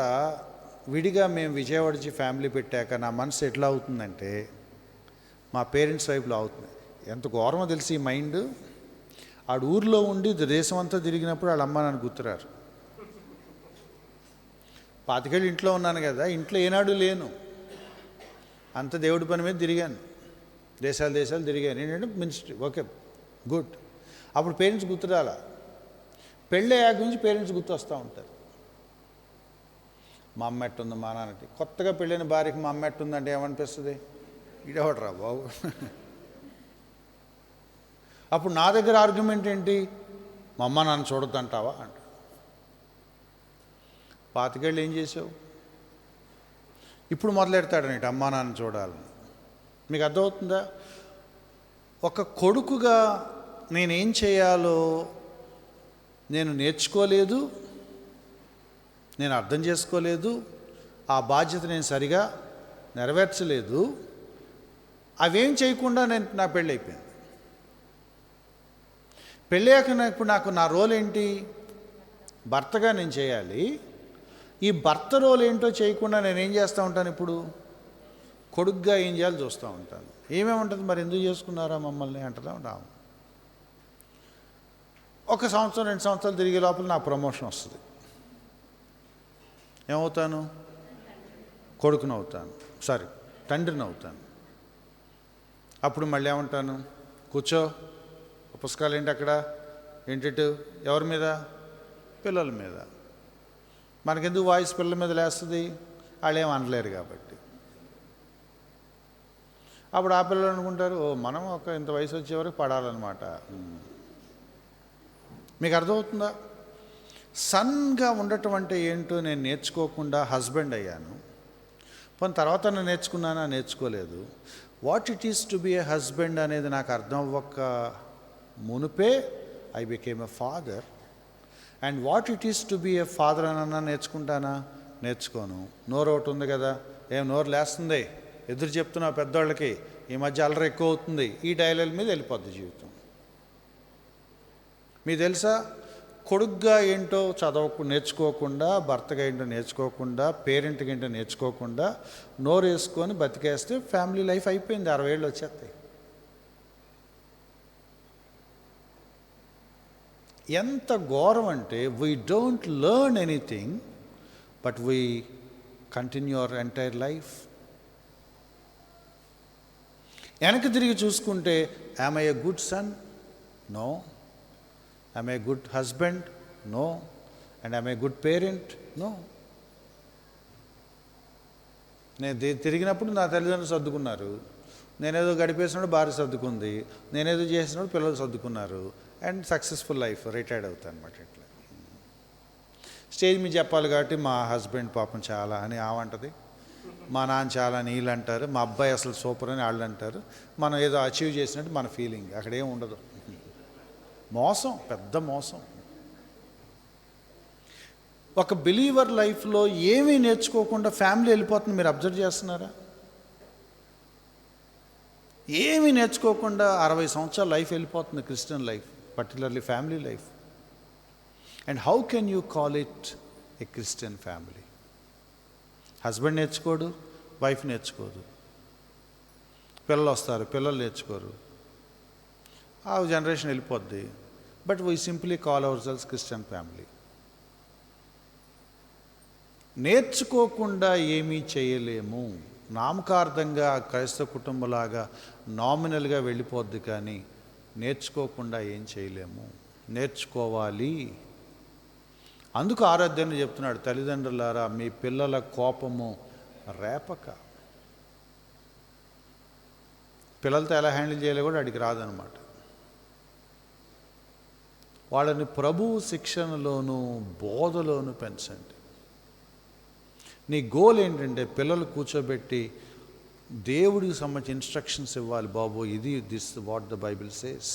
విడిగా మేము విజయవాడ నుంచి ఫ్యామిలీ పెట్టాక నా మనసు ఎట్లా అవుతుందంటే, మా పేరెంట్స్ వైపులో అవుతుంది. ఎంత ఘోరమో తెలిసి ఈ మైండ్. ఆడు ఊర్లో ఉండి దేశం అంతా తిరిగినప్పుడు వాళ్ళ అమ్మ నన్ను గుర్తురారు. 25 ఏళ్ళు ఇంట్లో ఉన్నాను కదా, ఇంట్లో ఏనాడు లేను, అంత దేవుడి పని మీద తిరిగాను, దేశాలు తిరిగాను. ఏంటంటే మినిస్ట్రీ, ఓకే గుడ్. అప్పుడు పేరెంట్స్ గుర్తురాల. పెళ్ళి అయ్యాక నుంచి పేరెంట్స్ గుర్తు వస్తూ ఉంటారు. మా అమ్మ ఎట్టుంది, మా నాన్నకి. కొత్తగా పెళ్ళైన భార్యకి మా అమ్మ ఎట్టుందంటే ఏమనిపిస్తుంది? ఇడవడరా బాబు. అప్పుడు నా దగ్గర ఆర్గ్యుమెంట్ ఏంటి? మా అమ్మ నాన్న చూడొద్దంటావా అంట. 25 ఏళ్ళు ఏం చేసావు? ఇప్పుడు మొదలెడతాడని అమ్మా నాన్న చూడాలని. మీకు అర్థమవుతుందా? ఒక కొడుకుగా నేనేం చేయాలో నేను నేర్చుకోలేదు, నేను అర్థం చేసుకోలేదు, ఆ బాధ్యత నేను సరిగా నెరవేర్చలేదు. అవేం చేయకుండా నా పెళ్ళి అయిపోయింది. పెళ్ళయ్యాక ఇప్పుడు నా రోల్ ఏంటి? భర్తగా నేను చేయాలి. ఈ భర్త రోల్ ఏంటో చేయకుండా నేనేం చేస్తూ ఉంటాను? ఇప్పుడు కొడుగ్గా ఏం చేయాలో చూస్తూ ఉంటాను. ఏమేముంటుంది, మరి ఎందుకు చేసుకున్నారా మమ్మల్ని అంటదా రాము. 1 సంవత్సరం 2 సంవత్సరాలు తిరిగే లోపల నా ప్రమోషన్ వస్తుంది. ఏమవుతాను? కొడుకుని అవుతాను, తండ్రిని అవుతాను. అప్పుడు మళ్ళీ ఏమంటాను? కూర్చో, పుస్తకాలు ఏంటి అక్కడ, ఏంటి, ఎవరి మీద? పిల్లల మీద. మనకెందుకు వాయిస్ పిల్లల మీద లేస్తుంది? వాళ్ళు ఏం అనలేరు కాబట్టి. అప్పుడు ఆ పిల్లలు అనుకుంటారు, ఓ మనం ఇంత వయసు వచ్చే వరకు పడాలన్నమాట. మీకు అర్థమవుతుందా? సన్గా ఉండటం అంటే ఏంటో నేను నేర్చుకోకుండా హస్బెండ్ అయ్యాను. పోనీ తర్వాత నేను నేర్చుకున్నానా? నేర్చుకోలేదు. What it is to be a husband అనేది నాకు అర్థం అవ్వక మునుపే I became a father. And what it is to be a father అనన్నా నేర్చుకుంటానా? నేర్చుకోను. నోరు ఒకటి ఉంది కదా, ఏం నోరు లేస్తుంది, ఎదురు చెప్తున్నా పెద్దవాళ్ళకి, ఈ మధ్య అల్లరి ఎక్కువ అవుతుంది, ఈ డైలాగ్ మీద వెళ్ళిపోద్ది జీవితం. మీకు తెలుసా, కొడుగ్గా ఏంటో నేర్చుకోకుండా, భర్తగా ఏంటో నేర్చుకోకుండా, పేరెంట్గా ఏంటో నేర్చుకోకుండా నోరు వేసుకొని బతికేస్తే ఫ్యామిలీ లైఫ్ అయిపోయింది. 60 ఏళ్ళు వచ్చేస్తాయి. ఎంత ఘోరం అంటే, we don't learn anything but we continue our entire life. వెనక్కి తిరిగి చూసుకుంటే, am I a good son? No. Am I a good husband? No. And am I a good parent? No. నేను తిరిగినప్పుడు నా తల్లిదండ్రులు సర్దుకున్నారు, నేనేదో గడిపేసినప్పుడు భార్య సర్దుకుంది, నేనేదో చేసినప్పుడు పిల్లలు సర్దుకున్నారు, అండ్ సక్సెస్ఫుల్ లైఫ్, రిటైర్డ్ అవుతాను అనమాట. ఇట్లా స్టేజ్ మీద చెప్పాలి కాబట్టి మా హస్బెండ్ పాపం చాలా అని ఆవంటది, మా నాన్న చాలా అని వీళ్ళు అంటారు, మా అబ్బాయి అసలు సూపర్ అని వాళ్ళు అంటారు. మనం ఏదో అచీవ్ చేసినట్టు మన ఫీలింగ్, అక్కడేం ఉండదు. మోసం, పెద్ద మోసం. ఒక బిలీవర్ లైఫ్లో ఏమీ నేర్చుకోకుండా ఫ్యామిలీ వెళ్ళిపోతుంది. మీరు అబ్జర్వ్ చేస్తున్నారా? ఏమీ నేర్చుకోకుండా 60 సంవత్సరాల లైఫ్ వెళ్ళిపోతుంది, Christian life, particularly family life. And how can you call it a Christian family? Husband నేర్చుకోడు, వైఫ్ నేర్చుకోదు, పిల్లలు వస్తారు, పిల్లలు నేర్చుకోరు, ఆ జనరేషన్ వెళ్ళిపోద్ది. But we simply call ourselves Christian family. నేర్చుకోకుండా ఏమీ చేయలేము. నామకార్థంగా క్రైస్తవ కుటుంబంలాగా నామినల్గా వెళ్ళిపోద్ది, కానీ నేర్చుకోకుండా ఏం చేయలేము. నేర్చుకోవాలి. అందుకు ఆరాధ్యాన్ని చెప్తున్నాడు, తల్లిదండ్రులారా మీ పిల్లల కోపము రేపక. పిల్లలతో ఎలా హ్యాండిల్ చేయాలో కూడా అడిగి రాదనమాట. వాళ్ళని ప్రభువు శిక్షణలోను బోధలోను పెంచండి. నీ గోల్ ఏంటంటే పిల్లలు కూర్చోబెట్టి దేవుడికి సంబంధించి ఇన్స్ట్రక్షన్స్ ఇవ్వాలి. బాబు ఇది this what the Bible says.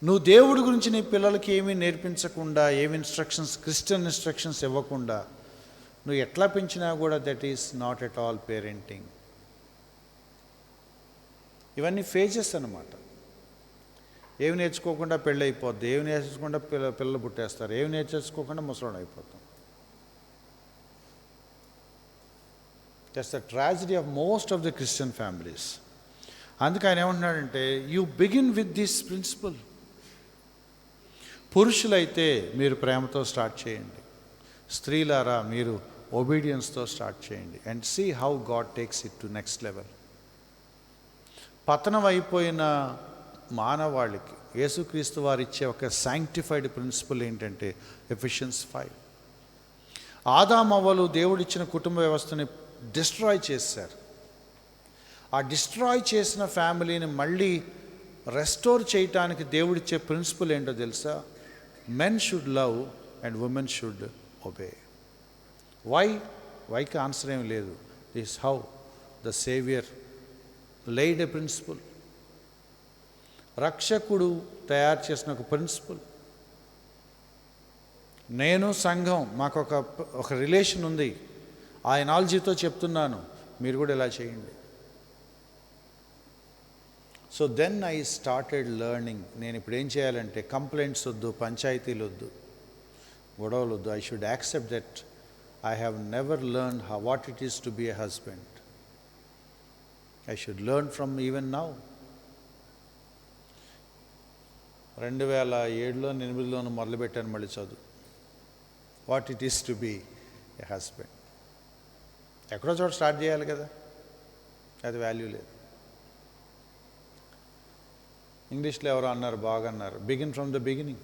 నువ్వు దేవుడి గురించి నీ పిల్లలకి ఏమీ నేర్పించకుండా, ఏమి ఇన్స్ట్రక్షన్స్, క్రిస్టియన్ ఇన్స్ట్రక్షన్స్ ఇవ్వకుండా నువ్వు ఎట్లా పెంచినా కూడా that is not at all parenting. ఇవన్నీ ఫేజెస్ అన్నమాట. ఏమి నేర్చుకోకుండా పెళ్ళి అయిపోద్ది, ఏమి నేర్చుకోకుండా పిల్లలు పుట్టేస్తారు, ఏమి నేర్చుకోకుండా ముసలోడు అయిపోతాం. That's the tragedy of most of the Christian families. అందుకే ఆయన ఏమంటున్నాడంటే, you begin with this principle. పురుషులైతే మీరు ప్రేమతో స్టార్ట్ చేయండి, స్త్రీలారా మీరు ఒబీడియన్స్తో స్టార్ట్ చేయండి, and see how God takes it to next level. పతనం అయిపోయిన మానవాళికి యేసుక్రీస్తు వారు ఇచ్చే ఒక శాంక్టిఫైడ్ ప్రిన్సిపల్ ఏంటంటే ఎఫిషియన్స్ 5. ఆదామవ్వలు దేవుడిచ్చిన కుటుంబ వ్యవస్థని డిస్ట్రాయ్ చేశారు. ఆ డిస్ట్రాయ్ చేసిన ఫ్యామిలీని మళ్ళీ రెస్టోర్ చేయటానికి దేవుడిచ్చే ప్రిన్సిపల్ ఏంటో తెలుసా? Men should love and women should obey. వైకి ఆన్సర్ ఏమి లేదు. This how the saviour laid a principle. రక్షకుడు తయారు చేసిన ఒక ప్రిన్సిపల్. నేను సంఘం మాకు ఒక రిలేషన్ ఉంది, ఆ ఎనాలజీతో చెప్తున్నాను, మీరు కూడా ఇలా చేయండి. So then I started learning. నేను ఇప్పుడు ఏం చేయాలంటే కంప్లైంట్స్ వద్దు, పంచాయతీలు వద్దు, గొడవలు వద్దు. I should accept that I have never learn what it is to B a husband. I should learn from even now. 2007లో 2008లోనూ మొదలుపెట్టాను మళ్ళీ చదువు. What it is to be a husband. ఎక్కడో చోట స్టార్ట్ చేయాలి కదా, అది వాల్యూ లేదు. ఇంగ్లీష్లో ఎవరో అన్నారు, బాగా అన్నారు, begin from the beginning,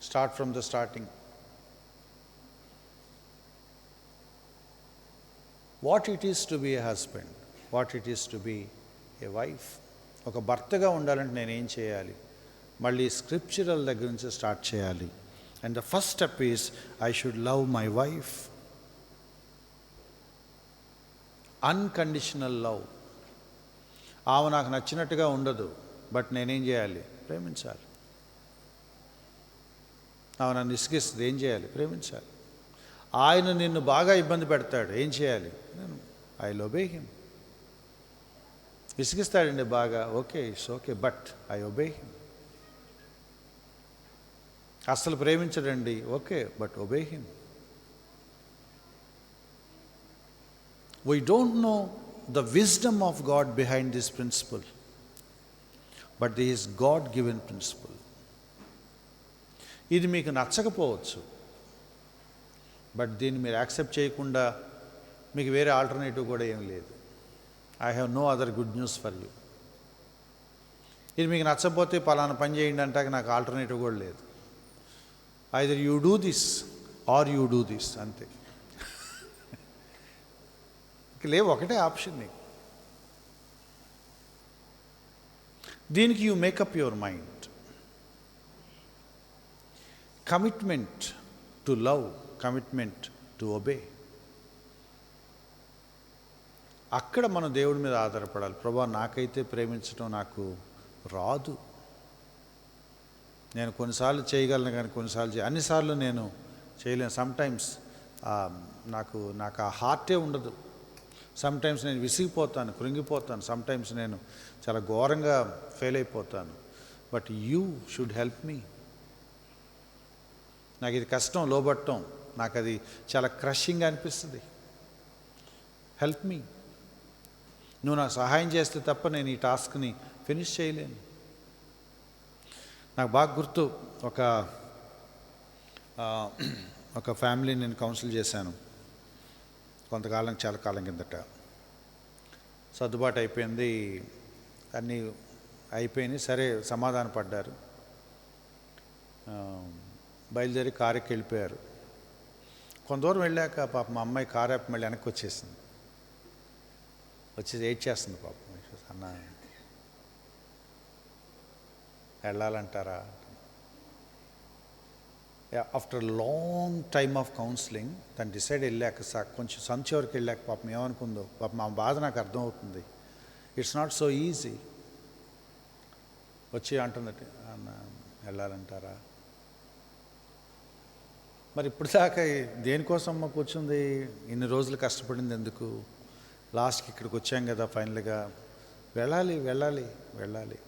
start from the starting. What it is to be a husband, what it is to be A wife. ఒక భర్తగా ఉండాలంటే నేనేం చేయాలి? మళ్ళీ స్క్రిప్చురల్ దగ్గర నుంచి స్టార్ట్ చేయాలి. And the first step is I should love my wife. Unconditional love. ఆమె నాకు నచ్చినట్టుగా ఉండదు, బట్ నేనేం చేయాలి? ప్రేమించాలి. ఆమె నన్ను ఇసుకిస్తుంది, ఏం చేయాలి? ప్రేమించాలి. ఆయన నిన్ను బాగా ఇబ్బంది పెడతాడు, ఏం చేయాలి? నేను ఐ ఒబే హిమ్. విసిగిస్తాడండి బాగా, okay, it's okay, but I obey him. అస్సలు ప్రేమించడండి, okay, but obey him. We don't know the wisdom of God behind this principle, but this is God given principle. ఇది మీకు నచ్చకపోవచ్చు, బట్ దీన్ని మీరు accept చేయకుండా మీకు వేరే ఆల్టర్నేటివ్ కూడా ఏం లేదు. I have no other good news for you. ఇది మీకు నచ్చకపోతే పలానా పని చేయండి అంటాక నాకు ఆల్టర్నేటివ్ కూడా లేదు. Either you do this or you do this, అంతే. ఇక లేవు, ఒకటే ఆప్షన్ నీకు. దీనికి you make up your mind. Commitment to love, commitment to obey. అక్కడ మనం దేవుడి మీద ఆధారపడాలి. ప్రభా, నాకైతే ప్రేమించడం నాకు రాదు. నేను కొన్నిసార్లు చేయగలను, కానీ కొన్నిసార్లు అన్నిసార్లు నేను చేయలేను. సమ్టైమ్స్ నాకు ఆ హార్టే ఉండదు. సమ్టైమ్స్ నేను విసిగిపోతాను, కృంగిపోతాను. సమ్టైమ్స్ నేను చాలా ఘోరంగా ఫెయిల్ అయిపోతాను. But you should help me. నాకు ఇది కష్టం, లోబట్టం, నాకు అది చాలా క్రషింగ్ అనిపిస్తుంది. Help me. నువ్వు నాకు సహాయం చేస్తే తప్ప నేను ఈ టాస్క్ని ఫినిష్ చేయలేను. నాకు బాగా గుర్తు, ఒక ఫ్యామిలీని నేను కౌన్సిల్ చేశాను కొంతకాలం, చాలా కాలం కిందట. సర్దుబాటు అయిపోయింది, అన్నీ అయిపోయినాయి, సరే సమాధాన పడ్డారు, బయలుదేరి కారుకి వెళ్ళిపోయారు. కొంత దూరం వెళ్ళాక పాపం మా అమ్మాయి కారు ఆపి మళ్ళీ వెనక్కి వచ్చేసింది. వచ్చేసి ఏడ్ చేస్తుంది పాపం. అన్న వెళ్ళాలంటారా? After long time of counselling తను డిసైడ్ వెళ్ళాక కొంచెం సంచి వరకు వెళ్ళాక పాపం ఏమనుకుందో, పాపం మా బాధ నాకు అర్థమవుతుంది. It's not so easy. వచ్చి అంటుందట, అన్న వెళ్ళాలంటారా? మరి ఇప్పుడు దాకా దేనికోసం అమ్మ కూర్చుంది? ఇన్ని రోజులు కష్టపడింది ఎందుకు? లాస్ట్కి ఇక్కడికి వచ్చాం కదా ఫైనల్గా. వెళ్ళాలి వెళ్ళాలి వెళ్ళాలి.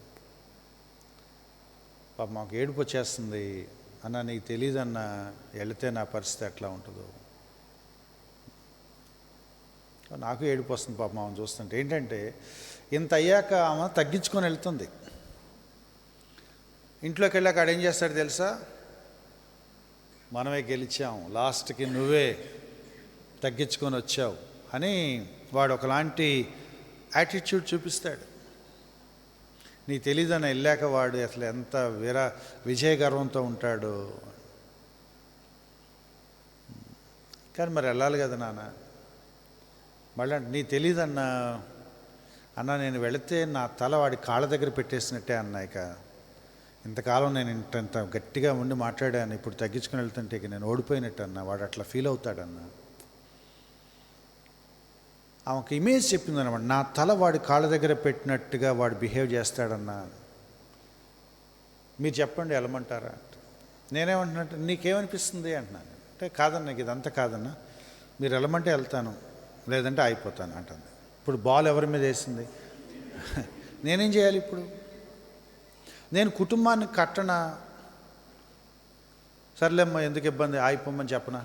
పాప మాకు ఏడుపు వచ్చేస్తుంది. అన్న నీకు తెలియదన్న, వెళితే నా పరిస్థితి ఎట్లా ఉంటుందో. నాకు ఏడుపు వస్తుంది పాప ఆమె చూస్తుంటే. ఏంటంటే ఇంత అయ్యాక ఆమె తగ్గించుకొని వెళ్తుంది. ఇంట్లోకి వెళ్ళాక ఆడేం చేస్తాడు తెలుసా? మనమే గెలిచాం, లాస్ట్కి నువ్వే తగ్గించుకొని వచ్చావు అని వాడు ఒకలాంటి యాటిట్యూడ్ చూపిస్తాడు. నీకు తెలీదని వెళ్ళాక వాడు అసలు ఎంత విజయ గర్వంతో ఉంటాడు. కానీ మరి వెళ్ళాలి కదా నాన్న. మళ్ళీ నీ తెలీదన్నా, అన్న నేను వెళితే నా తల వాడి కాళ్ళ దగ్గర పెట్టేసినట్టే అన్న. ఇక ఇంతకాలం నేను ఇంత గట్టిగా ఉండి మాట్లాడాను, ఇప్పుడు తగ్గించుకుని వెళ్తుంటే ఇక నేను ఓడిపోయినట్టు అన్న. వాడు అట్లా ఫీల్ అవుతాడన్న. ఆమెకు ఇమేజ్ చెప్పిందన్నమాట, నా తల వాడి కాళ్ళ దగ్గర పెట్టినట్టుగా వాడు బిహేవ్ చేస్తాడన్నా. మీరు చెప్పండి వెళ్ళమంటారా? నేనేమంటున్నట్టు నీకేమనిపిస్తుంది అంటున్నాను. అంటే కాదన్న, నాకు ఇదంతా కాదన్నా, మీరు వెళ్ళమంటే వెళ్తాను, లేదంటే అయిపోతాను అంటుంది. ఇప్పుడు బాల్ ఎవరి మీద వేసింది? నేనేం చేయాలి ఇప్పుడు? నేను కుటుంబాన్ని కట్టనా? సర్లేమ్మా ఎందుకు ఇబ్బంది, ఆగిపోమ్మని చెప్పనా?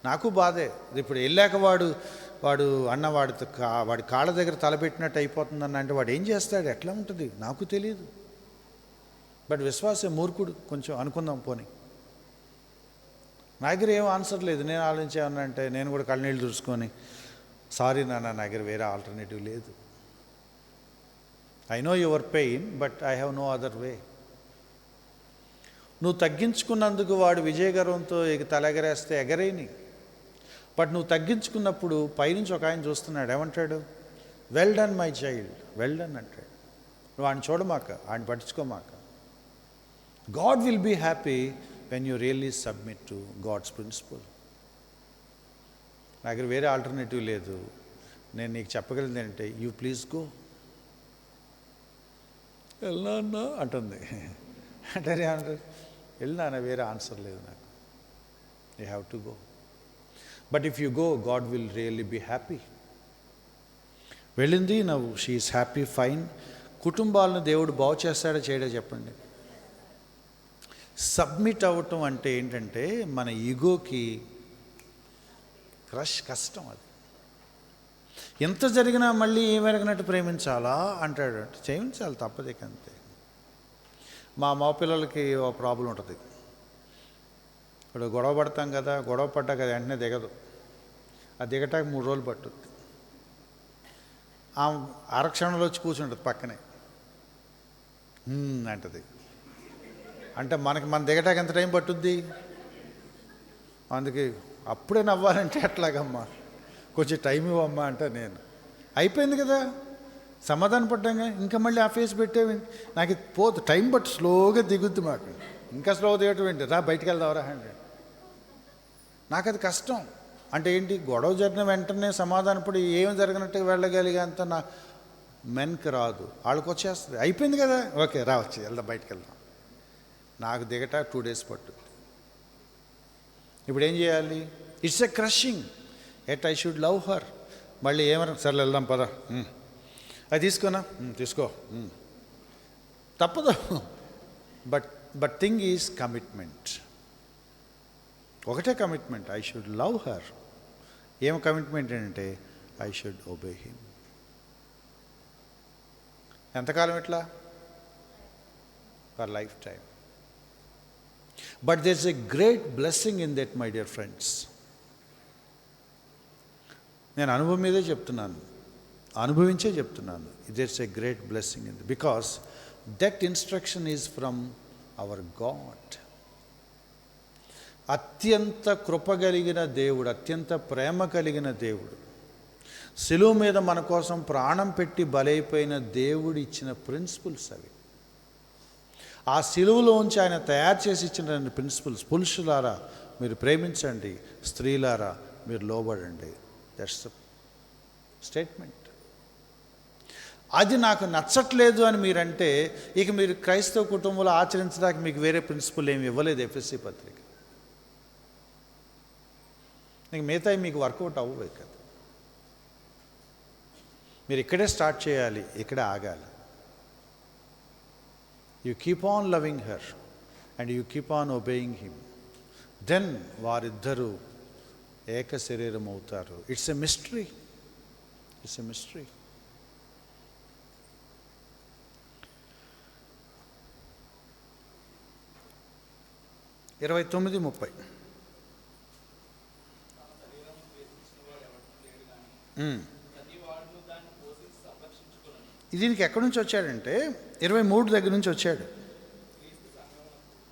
నాకు బాధే. ఇప్పుడు వెళ్ళాక వాడు అన్న వాడి కాళ్ళ దగ్గర తలపెట్టినట్టు అయిపోతుందన్న అంటే వాడు ఏం చేస్తాడు, ఎట్లా ఉంటుంది నాకు తెలియదు. బట్ విశ్వాసే మూర్ఖుడు కొంచెం అనుకుందాం. పోనీ నా దగ్గర ఏం ఆన్సర్ లేదు. నేను ఆలోచించేమన్నా అంటే నేను కూడా కళ్ళనీళ్ళు చూసుకొని, సారీ నాన్న, నా దగ్గర వేరే ఆల్టర్నేటివ్ లేదు. I know your pain, but I have no other way. నువ్వు తగ్గించుకున్నందుకు వాడు విజయగర్వంతో తలెగరేస్తే ఎగరేని. బట్ నువ్వు తగ్గించుకున్నప్పుడు పైనుంచి ఒక ఆయన చూస్తున్నాడు, ఏమంటాడు? Well done my child, well done అంటాడు. నువ్వు ఆయన చూడమాక, ఆయన పట్టించుకోమాక. God will be happy when you really submit to God's principle. నా దగ్గర వేరే ఆల్టర్నేటివ్ లేదు. నేను నీకు చెప్పగలిగింది ఏంటంటే, యూ ప్లీజ్ గో. వెళ్ళా అన్నా అంటుంది. అంటే ఏమంటారు, వెళ్ళినా వేరే ఆన్సర్ లేదు నాకు, you have to go. But if you go, God will really be happy. వెళ్ళింది, నవ్వు, షీ ఈస్ హ్యాపీ, ఫైన్. కుటుంబాలను దేవుడు బాగు చేస్తాడో చేయడో చెప్పండి. సబ్మిట్ అవ్వటం అంటే ఏంటంటే మన ఈగోకి కష్టం. అది ఎంత జరిగినా మళ్ళీ ఏమెరగినట్టు ప్రేమించాలా అంటాడు. చేయించాలి, తప్పదే. అంతే. మా పిల్లలకి ఓ ప్రాబ్లం ఉంటుంది. ఇప్పుడు గొడవ పడతాం కదా, గొడవ పడ్డా కదా వెంటనే దిగదు. అది దిగటానికి 3 రోజులు పట్టుద్ది. ఆ అరక్షణంలో వచ్చి కూర్చుంటుంది పక్కనే, అంటది. అంటే మన దిగటానికి ఎంత టైం పట్టుద్ది? అందుకే అప్పుడే నవ్వాలంటే ఎట్లాగమ్మా, కొంచెం టైం ఇవ్వమ్మా అంటే నేను అయిపోయింది కదా, సమాధానం పడ్డాగా, ఇంకా మళ్ళీ ఆ ఫేస్ పెట్టేవి నాకు పోదు, టైం బట్టి స్లోగా దిగుద్ది. మాకు ఇంకా స్లో దిగటం ఏంటి, రా బయటికి వెళ్దావరా అంటే నాకు అది కష్టం. అంటే ఏంటి, గొడవ జరిగిన వెంటనే సమాధానపడి ఏం జరిగినట్టుగా వెళ్ళగలిగే అంత నా మెన్కి రాదు. వాళ్ళకి వచ్చేస్తుంది, అయిపోయింది కదా, ఓకే రావచ్చు, వెళ్దాం, బయటికి వెళ్దాం. నాకు దిగట 2 days పట్టు. ఇప్పుడు ఏం చేయాలి? It's a crushing. At I should love her. మళ్ళీ ఏమన్నా, సర్లే వెళ్దాం పద, అది తీసుకోనా, తీసుకో, తప్పదు. But thing is commitment. ఒకటే commitment, I should love her. ఏం కమిట్మెంట్ ఏంటంటే ఐ షుడ్ ఒబే హిమ్. ఎంతకాలం ఇట్లా? For life time. But there is a great blessing in that, my dear friends. నేను అనుభవం మీదే చెప్తున్నాను, అనుభవించే చెప్తున్నాను. There is a great blessing in because that instruction is from our God. అత్యంత కృప కలిగిన దేవుడు, అత్యంత ప్రేమ కలిగిన దేవుడు, శిలువ మీద మన కోసం ప్రాణం పెట్టి బలైపోయిన దేవుడు ఇచ్చిన ప్రిన్సిపల్స్ అవి. ఆ శిలువలోంచి ఆయన తయారు చేసి ఇచ్చిన ప్రిన్సిపల్స్. పురుషులారా మీరు ప్రేమించండి, స్త్రీలారా మీరు లోబడండి. That's the statement. అది నాకు నచ్చట్లేదు అని మీరంటే ఇక మీరు క్రైస్తవ కుటుంబంలో ఆచరించడానికి మీకు వేరే ప్రిన్సిపల్ ఏమి ఇవ్వలేదు ఎఫ్ఎస్సి పత్రిక. ఇంక మిగతా మీకు వర్కౌట్ అవ్వవు కదా. మీరు ఇక్కడే స్టార్ట్ చేయాలి, ఇక్కడే ఆగాలి. You keep on loving her and you keep on obeying him. Then వారిద్దరూ ఏక శరీరం అవుతారు. It's a mystery. It's a mystery. ఇరవై 29:30. దీనికి ఎక్కడి నుంచి వచ్చాడంటే 23 దగ్గర నుంచి వచ్చాడు.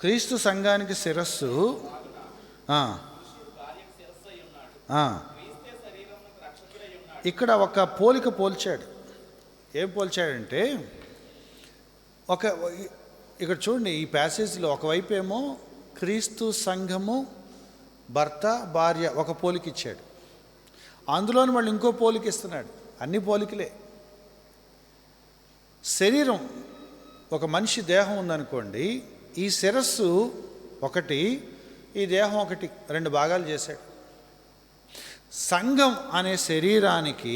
క్రీస్తు సంఘానికి శిరస్సు. ఇక్కడ ఒక పోలిక పోల్చాడు. ఏం పోల్చాడంటే ఇక్కడ చూడండి, ఈ ప్యాసేజ్లో ఒకవైపు ఏమో క్రీస్తు సంఘము, భర్త, భార్య ఒక పోలిక ఇచ్చాడు. అందులోని వాళ్ళు ఇంకో పోలిక ఇస్తున్నాడు. అన్ని పోలికలే. శరీరం, ఒక మనిషి దేహం ఉందనుకోండి, ఈ శిరస్సు ఒకటి, ఈ దేహం ఒకటి, 2 భాగాలు చేశాడు. సంఘం అనే శరీరానికి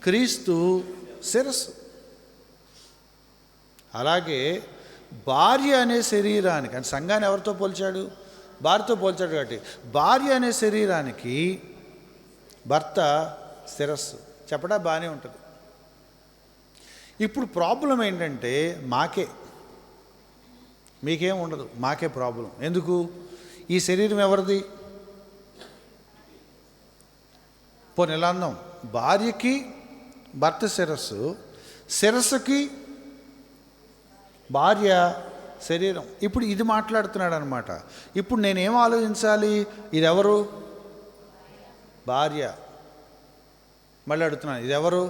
క్రీస్తు శిరస్సు. అలాగే భార్య అనే శరీరానికి, అంటే సంఘాన్ని ఎవరితో పోల్చాడు? భార్యతో పోల్చాడు. కాబట్టి భార్య అనే శరీరానికి భర్త శిరస్సు. చెప్పడా బాగానే ఉంటుంది. ఇప్పుడు ప్రాబ్లం ఏంటంటే మీకేం ఉండదు, మాకే ప్రాబ్లం. ఎందుకు? ఈ శరీరం ఎవరిది? పోనీ ఎలా అందాం, భార్యకి భర్త శిరస్సు, శిరస్సుకి భార్య శరీరం. ఇప్పుడు ఇది మాట్లాడుతున్నాడు అనమాట. ఇప్పుడు నేనేం ఆలోచించాలి? ఇది ఎవరు? భార్య. మళ్ళీ అడుగుతున్నాను, ఇది ఎవరు?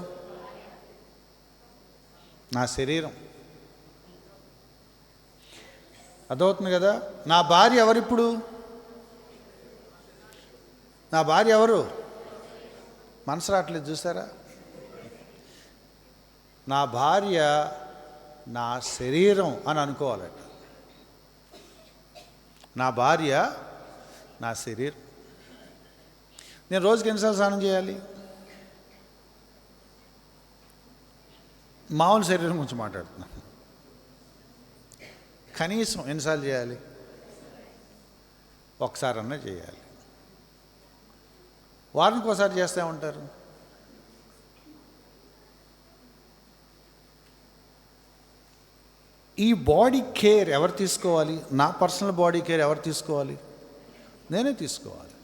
నా శరీరం. అదవుతుంది కదా. నా భార్య ఎవరిప్పుడు? నా భార్య ఎవరు? మనసు రావట్లేదు, చూసారా? నా భార్య నా శరీరం అని అనుకోవాలట. నా భార్య నా శరీరం. నేను రోజుకి ఎన్నిసార్లు స్నానం చేయాలి? మామూలు శరీరం గురించి మాట్లాడుతున్నాను. కనీసం ఎన్నిసార్లు చేయాలి? ఒకసారన్నా చేయాలి. వారానికి ఒకసారి చేస్తూ ఉంటారు. ఈ బాడీ కేర్ ఎవరు తీసుకోవాలి? నా పర్సనల్ బాడీ కేర్ ఎవరు తీసుకోవాలి? నేనే తీసుకోవాలి.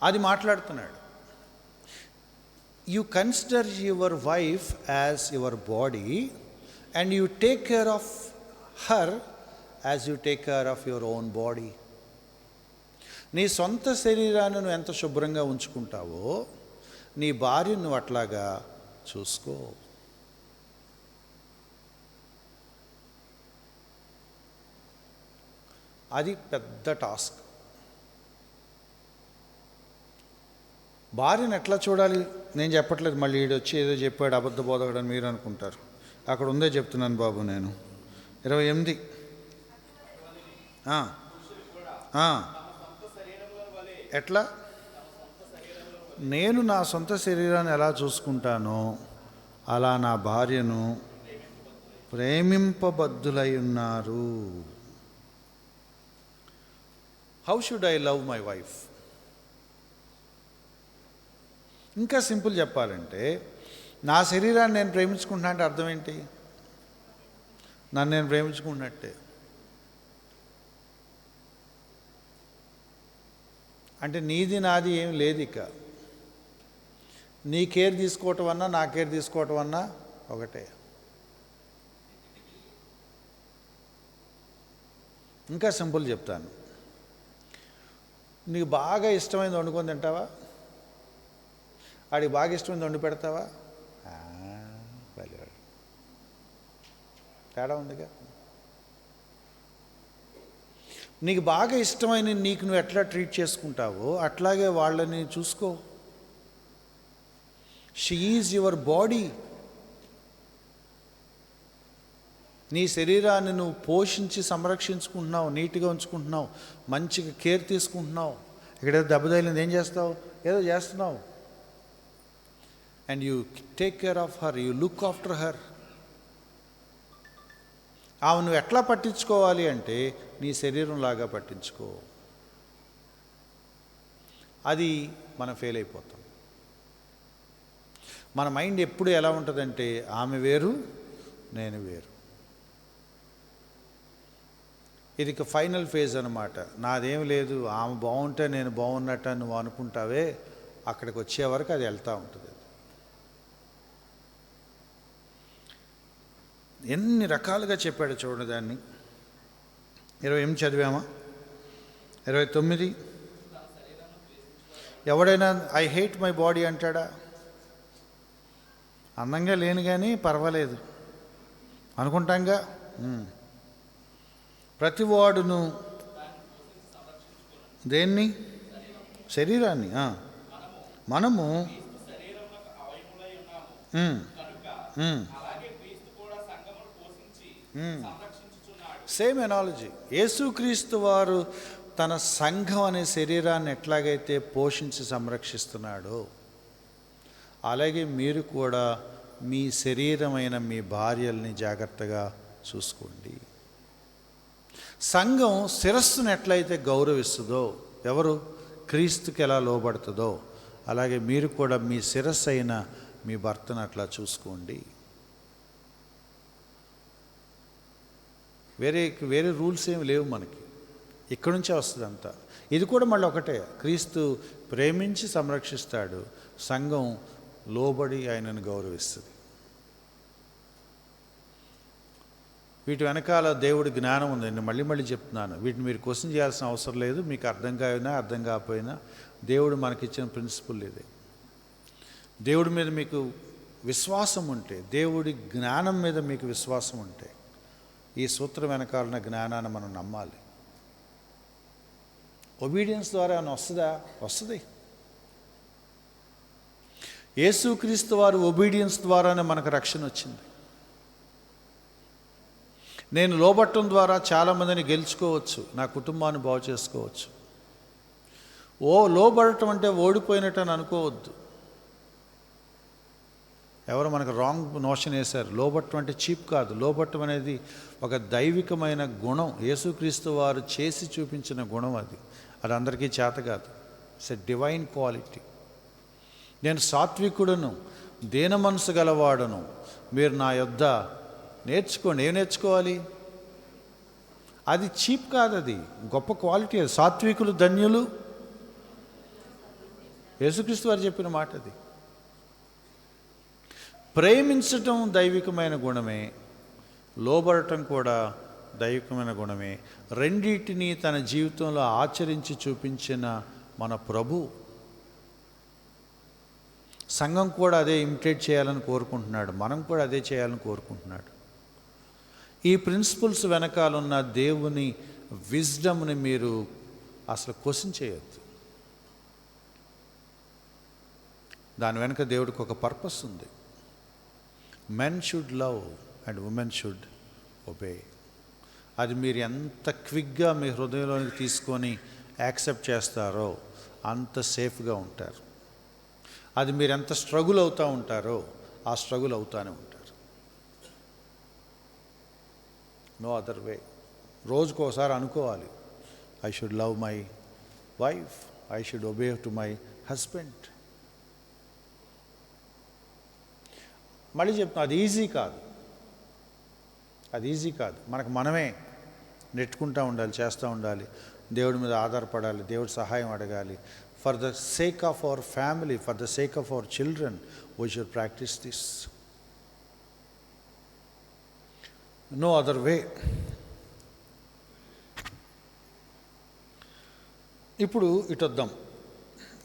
అది మాట్లాడుతున్నాడు. You consider your wife as your body and you take care of her as you take care of your own body. నీ సొంత శరీరాన్ని నువ్వు ఎంత శుభ్రంగా ఉంచుకుంటావో నీ భార్యను నువ్వు అట్లాగా చూసుకో. అది పెద్ద టాస్క్. భార్యను ఎట్లా చూడాలి నేను చెప్పట్లేదు. మళ్ళీ ఈడు వచ్చి ఏదో చెప్పాడు అబద్ధ బోధకుడు అని మీరు అనుకుంటారు. అక్కడ ఉందే చెప్తున్నాను బాబు. నేను 28 ఎట్లా నేను నా సొంత శరీరాన్ని ఎలా చూసుకుంటానో అలా నా భార్యను ప్రేమింపబద్ధులై ఉన్నారు. How should I love my wife? ఇంకా సింపుల్ చెప్పాలంటే నా శరీరాన్ని నేను ప్రేమించుకుంటున్నా అంటే అర్థం ఏంటి? నన్ను నేను ప్రేమించుకున్నట్టే. అంటే నీది నాది ఏం లేదు. ఇక నీ కేర్ తీసుకోవటం అన్నా నా కేర్ తీసుకోవటం అన్నా ఒకటే. ఇంకా సింపుల్ చెప్తాను. నీకు బాగా ఇష్టమైంది వండుకొని తింటావా? వాడికి బాగా ఇష్టమైంది వండి పెడతావా? తేడా ఉందిగా. నీకు బాగా ఇష్టమైన నీకు నువ్వు ఎట్లా ట్రీట్ చేసుకుంటావో అట్లాగే వాళ్ళని చూసుకో. She is your body. నీ శరీరాన్ని నువ్వు పోషించి సంరక్షించుకుంటున్నావు, నీట్గా ఉంచుకుంటున్నావు, మంచిగా కేర్ తీసుకుంటున్నావు. ఇక్కడ దెబ్బ తగిలింది ఏం చేస్తావు? ఏదో చేస్తున్నావు. And you take care of her, you look after her. ఆమె నువ్వు ఎట్లా పట్టించుకోవాలి అంటే నీ శరీరంలాగా పట్టించుకో. అది మనం ఫెయిల్ అయిపోతాం. మన మైండ్ ఎప్పుడు ఎలా ఉంటుందంటే ఆమె వేరు నేను వేరు. ఇది ఫైనల్ ఫేజ్ అన్నమాట. నాదేం లేదు, ఆమె బాగుంటే నేను బాగున్నట్టు నువ్వు అనుకుంటావే, అక్కడికి వచ్చే వరకు అది వెళ్తూ ఉంటుంది. ఎన్ని రకాలుగా చెప్పాడు చూడండి. దాన్ని 28 చదివామా? 29 ఎవడైనా ఐ హేట్ మై బాడీ అంటాడా? అందంగా లేను కానీ పర్వాలేదు అనుకుంటాంగా. ప్రతివాడును దేన్ని? శరీరాన్ని. మనము సేమ్ ఎనాలజీ. యేసుక్రీస్తు వారు తన సంఘం అనే శరీరాన్ని ఎట్లాగైతే పోషించి సంరక్షిస్తున్నాడో అలాగే మీరు కూడా మీ శరీరమైన మీ భార్యల్ని జాగ్రత్తగా చూసుకోండి. సంఘం శిరస్సును ఎట్లయితే గౌరవిస్తుందో, ఎవరు క్రీస్తుకి ఎలా లోబడుతుందో అలాగే మీరు కూడా మీ శిరస్సు అయిన మీ భర్తను అట్లా చూసుకోండి. వేరే రూల్స్ ఏమి లేవు మనకి. ఇక్కడి నుంచే వస్తుంది అంతా. ఇది కూడా మళ్ళీ ఒకటే. క్రీస్తు ప్రేమించి సంరక్షిస్తాడు, సంఘం లోబడి ఆయనను గౌరవిస్తుంది. వీటి వెనకాల దేవుడి జ్ఞానం ఉంది. నేను మళ్ళీ చెప్తున్నాను. వీటిని మీరు క్వశ్చన్ చేయాల్సిన అవసరం లేదు. మీకు అర్థం కాకపోయినా అర్థం కాకపోయినా దేవుడు మనకిచ్చిన ప్రిన్సిపల్ ఇదే. దేవుడి మీద మీకు విశ్వాసం ఉంటే, దేవుడి జ్ఞానం మీద మీకు విశ్వాసం ఉంటే ఈ సూత్రం వెనకాలన్న జ్ఞానాన్ని మనం నమ్మాలి. ఒబీడియన్స్ ద్వారా ఏమైనా వస్తుందా? వస్తుంది. యేసుక్రీస్తు వారి ఒబీడియన్స్ ద్వారానే మనకు రక్షణ వచ్చింది. నేను లోబట్టం ద్వారా చాలామందిని గెలుచుకోవచ్చు, నా కుటుంబాన్ని బాగు చేసుకోవచ్చు. లోబడటం అంటే ఓడిపోయినట్టు అని అనుకోవద్దు. ఎవరు మనకు రాంగ్ నోషన్ వేశారు. లోబట్టం అంటే చీప్ కాదు. లోబట్టం అనేది ఒక దైవికమైన గుణం, యేసుక్రీస్తు వారు చేసి చూపించిన గుణం. అది అందరికీ చేత కాదు. It's a divine quality. నేను సాత్వికుడను, దీన మనసు గలవాడను, మీరు నా యొద్ద నేర్చుకోండి. ఏం నేర్చుకోవాలి? అది చీప్ కాదు, అది గొప్ప క్వాలిటీ. అది సాత్వికులు ధన్యులు, యేసుక్రీస్తు వారు చెప్పిన మాట అది. ప్రేమించటం దైవికమైన గుణమే, లోబడటం కూడా దైవికమైన గుణమే. రెండింటినీ తన జీవితంలో ఆచరించి చూపించిన మన ప్రభు. సంఘం కూడా అదే ఇమిటేట్ చేయాలని కోరుకుంటున్నాడు. మనం కూడా అదే చేయాలని కోరుకుంటున్నాడు. ఈ ప్రిన్సిపల్స్ వెనకాలన్న దేవుని విజ్డమ్ని మీరు అసలు క్వశ్చన్ చేయొద్దు. దాని వెనక దేవుడికి ఒక పర్పస్ ఉంది. Men should love and women should obey. అది మీరు ఎంత క్విక్గా మీ హృదయంలోనికి తీసుకొని యాక్సెప్ట్ చేస్తారో అంత సేఫ్గా ఉంటారు. అది మీరు ఎంత స్ట్రగుల్ అవుతూ ఉంటారో ఆ స్ట్రగుల్ అవుతూనే ఉంటారు. No other way. రోజుకోసారి అనుకోవాలి, I should love my wife, I should obey to my husband. మళ్ళీ చెప్తాను, అది ఈజీ కాదు. అది ఈజీ కాదు. మనమే నెట్టుకుంటూ ఉండాలి, చేస్తూ ఉండాలి, దేవుడి మీద ఆధారపడాలి, దేవుడి సహాయం అడగాలి. For the sake of our family, for the sake of our children, we should practice this. No other way. ఇప్పుడు ఇటు వద్దాం,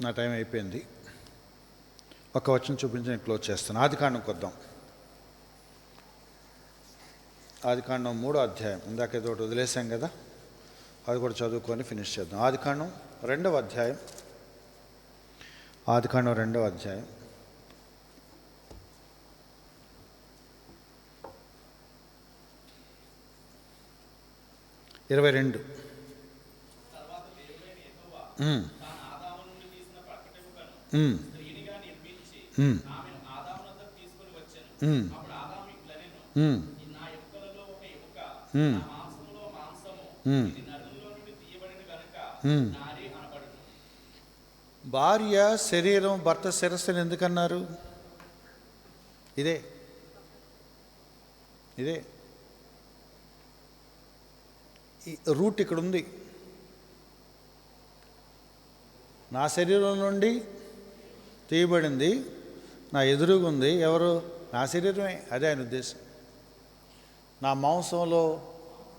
నా టైం అయిపోయింది. ఒక వచనం చూపించి నేను క్లోజ్ చేస్తాను. ఆదికాండంకి వద్దాం. ఆదికాండం 3వ అధ్యాయం. ఇందాక ఏదో ఒకటి వదిలేసాం కదా, అది కూడా చదువుకొని ఫినిష్ చేద్దాం. ఆదికాండం 2వ అధ్యాయం. ఆదికాండం 2వ అధ్యాయం 22. భార్య శరీరం, భర్త శిరస్సుని ఎందుకన్నారు? ఇదే ఈ రూట్ ఇక్కడ ఉంది. నా శరీరం నుండి తీయబడింది, నా ఎదురుగా ఉంది. ఎవరు? నా శరీరమే. అదే ఆయన ఉద్దేశం. నా మాంసంలో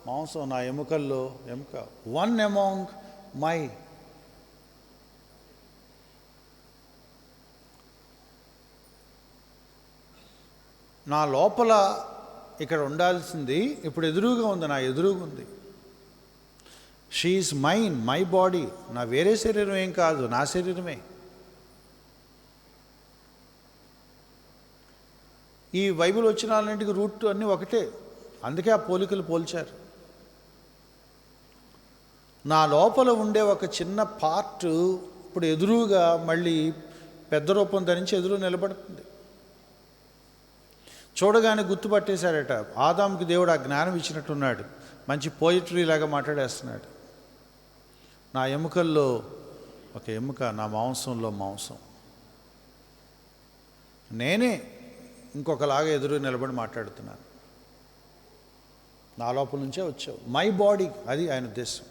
మాంసం, నా ఎముకల్లో ఎముక. One among my. నా లోపల ఇక్కడ ఉండాల్సింది ఇప్పుడు ఎదురుగా ఉంది, నా ఎదురుగా ఉంది. She is mine, my body. నా వేరే శరీరం ఏం కాదు, నా శరీరమే. ఈ బైబిల్ వచనాలన్నింటికి రూట్ అన్నీ ఒకటే, అందుకే ఆ పోలికలు పోల్చారు. నా లోపల ఉండే ఒక చిన్న పార్ట్ ఇప్పుడు ఎదురుగా మళ్ళీ పెద్ద రూపం ధరించి ఎదురు నిలబడుతుంది. చూడగానే గుర్తుపట్టేశాడట. ఆదాముకి దేవుడు ఆ జ్ఞానం ఇచ్చినట్టున్నాడు. మంచి పోయిటరీ లాగా మాట్లాడేస్తున్నాడు. నా ఎముకల్లో ఒక ఎముక, నా మాంసంలో మాంసం. నేనే ఇంకొకలాగా ఎదురు నిలబడి మాట్లాడుతున్నాను. నా లోపల నుంచే వచ్చావు, మై బాడీ. అది ఆయన ఉద్దేశం.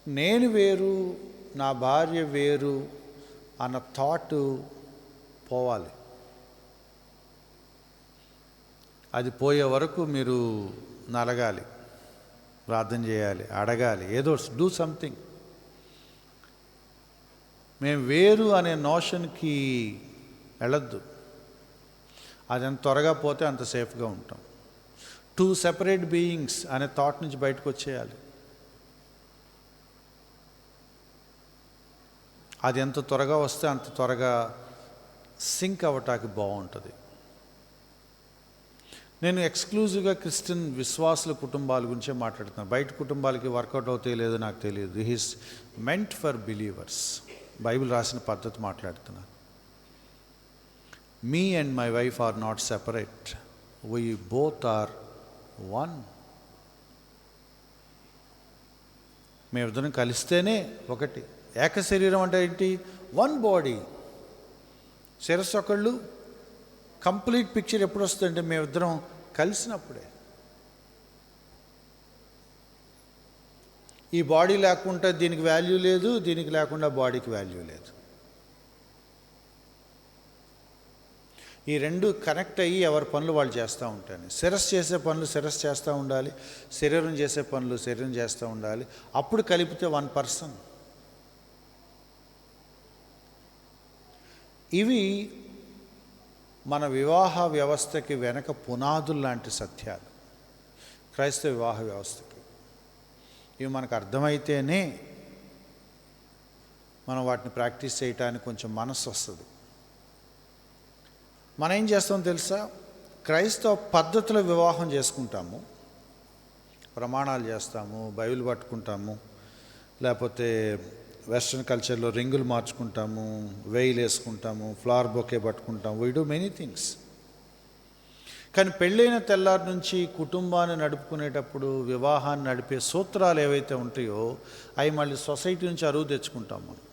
నేను వేరు, నా భార్య వేరు అన్న థాట్ పోవాలి. అది పోయే వరకు మీరు నలగాలి, ప్రార్థన చేయాలి, అడగాలి, ఏదో డూ సంథింగ్. మేము వేరు అనే నోషన్కి వెళ్ళొద్దు. అది ఎంత త్వరగా పోతే అంత సేఫ్గా ఉంటాం. 2 సెపరేట్ బీయింగ్స్ అనే థాట్ నుంచి బయటకు వచ్చేయాలి. అది ఎంత త్వరగా వస్తే అంత త్వరగా సింక్ అవ్వటానికి బాగుంటుంది. నేను ఎక్స్క్లూజివ్గా క్రిస్టియన్ విశ్వాసుల కుటుంబాల గురించే మాట్లాడుతున్నాను. బయట కుటుంబాలకి వర్కౌట్ అవుతాయి లేదో నాకు తెలియదు. This is meant for believers. Bible రాసిన పద్ధతి మాట్లాడుతున్నాను. Me and my wife are not separate, we both are one. మేమిద్దరం కలిస్తేనే ఒకటి. ఏక శరీరం అంటే ఏంటి? One body. శిరస్సు ఒకళ్ళు. కంప్లీట్ పిక్చర్ ఎప్పుడు వస్తుందంటే మేమిద్దరం కలిసినప్పుడే. ఈ బాడీ లేకుండా దీనికి వాల్యూ లేదు, దీనికి లేకుండా బాడీకి వాల్యూ లేదు. ఈ రెండు కనెక్ట్ అయ్యి ఎవరి పనులు వాళ్ళు చేస్తూ ఉంటారు. శిరస్సు చేసే పనులు శిరస్సు చేస్తూ ఉండాలి, శరీరం చేసే పనులు శరీరం చేస్తూ ఉండాలి. అప్పుడు కలిపితే వన్ పర్సన్. ఇవి మన వివాహ వ్యవస్థకి వెనక పునాదులు లాంటి సత్యాలు. క్రైస్తవ వివాహ వ్యవస్థకి ఇవి మనకు అర్థమైతేనే మనం వాటిని ప్రాక్టీస్ చేయటానికి కొంచెం మనసు వస్తుంది. మనం ఏం చేస్తామో తెలుసా? క్రైస్తవ పద్ధతిలో వివాహం చేసుకుంటాము, ప్రమాణాలు చేస్తాము, బైబిల్ పట్టుకుంటాము, లేకపోతే వెస్ట్రన్ కల్చర్లో రింగులు మార్చుకుంటాము, వేయిలు వేసుకుంటాము, ఫ్లవర్ బొకే పట్టుకుంటాము. We do many things. కానీ పెళ్ళైన తెల్లారి నుంచి కుటుంబాన్ని నడుపుకునేటప్పుడు, వివాహాన్ని నడిపే సూత్రాలు ఏవైతే ఉంటాయో అవి మళ్ళీ సొసైటీ నుంచి అరువు తెచ్చుకుంటాం మనం.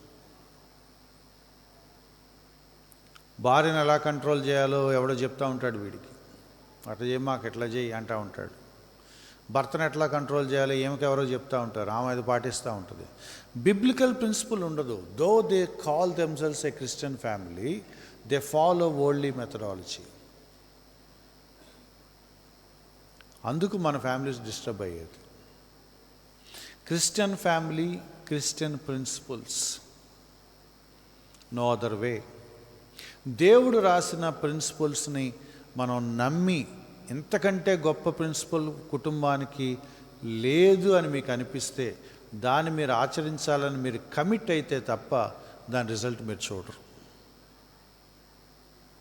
భార్యను ఎలా కంట్రోల్ చేయాలో ఎవడో చెప్తూ ఉంటాడు వీడికి. అట్లా చేయి, మాకు ఎట్లా చేయి అంటూ ఉంటాడు. భర్తను ఎట్లా కంట్రోల్ చేయాలో ఏమికెవరో చెప్తూ ఉంటారు, ఆమె అది పాటిస్తూ ఉంటుంది. బిబ్లికల్ ప్రిన్సిపల్ ఉండదు. Though they call themselves a Christian family, they follow worldly methodology. అందుకు మన ఫ్యామిలీస్ డిస్టర్బ్ అయ్యేది. Christian family, Christian principles, no other way. దేవుడు రాసిన ప్రిన్సిపల్స్ని మనం నమ్మి, ఇంతకంటే గొప్ప ప్రిన్సిపల్ కుటుంబానికి లేదు అని మీకు అనిపిస్తే దాన్ని మీరు ఆచరించాలని మీరు కమిట్ అయితే తప్ప దాని రిజల్ట్ మీరు చూడరు.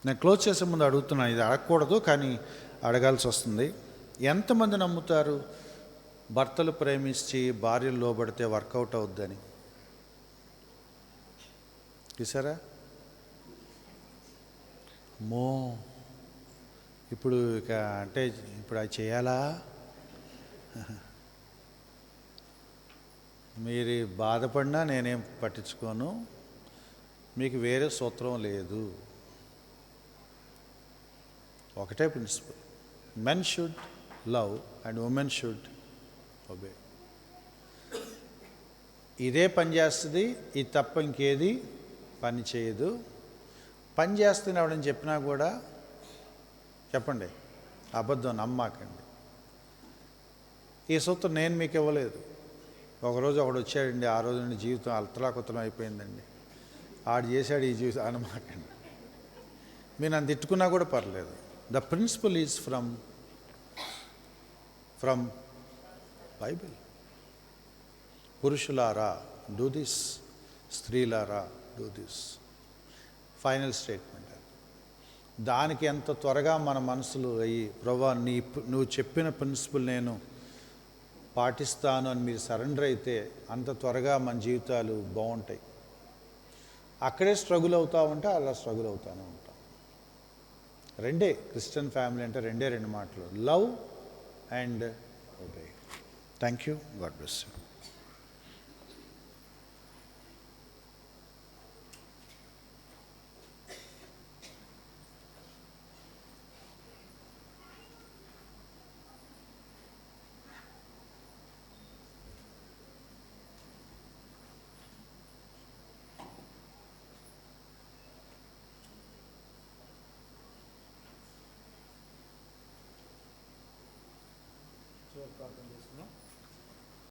నేను క్లోజ్ చేసే ముందు అడుగుతున్నాను, ఇది అడగకూడదు కానీ అడగాల్సి వస్తుంది. ఎంతమంది నమ్ముతారు భర్తలు ప్రేమించి భార్యలు లోబడితే వర్కౌట్ అవుద్దని? చూసారా? మో ఇప్పుడు ఇక అంటే ఇప్పుడు అది చేయాలా? మీరు బాధపడినా నేనేం పట్టించుకోను, మీకు వేరే సూత్రం లేదు. ఒకటే principle, men should love and women should obey. ఇదే పని చేస్తుంది, ఇది తప్ప ఇంకేది పని చేయదు. పని చేస్తున్నాడని చెప్పినా కూడా చెప్పండి, అబద్ధం నమ్మాకండి. ఈ సూత్రం నేను మీకు ఇవ్వలేదు. ఒకరోజు ఒకడు వచ్చాడండి, ఆ రోజు నుండి జీవితం అల్తలాకుతలం అయిపోయిందండి, ఆడు చేశాడు ఈ జీవితం అనమాకండి. మీరు నన్ను తిట్టుకున్నా కూడా పర్లేదు. The principle is from Bible. పురుషులారా డూ దిస్, స్త్రీలారా డూ దిస్. Final statement. దానికి ఎంత త్వరగా మన మనసులు అయ్యి, ప్రభా నువ్వు చెప్పిన ప్రిన్సిపల్ నేను పాటిస్తాను అని మీరు సరెండర్ అయితే అంత త్వరగా మన జీవితాలు బాగుంటాయి. అక్కడే స్ట్రగుల్ అవుతూ ఉంటే అలా స్ట్రగుల్ అవుతూనే ఉంటాం. రెండే క్రిస్టియన్ ఫ్యామిలీ అంటే రెండు మాటలు, love and obey. Thank you. God bless you. Sure,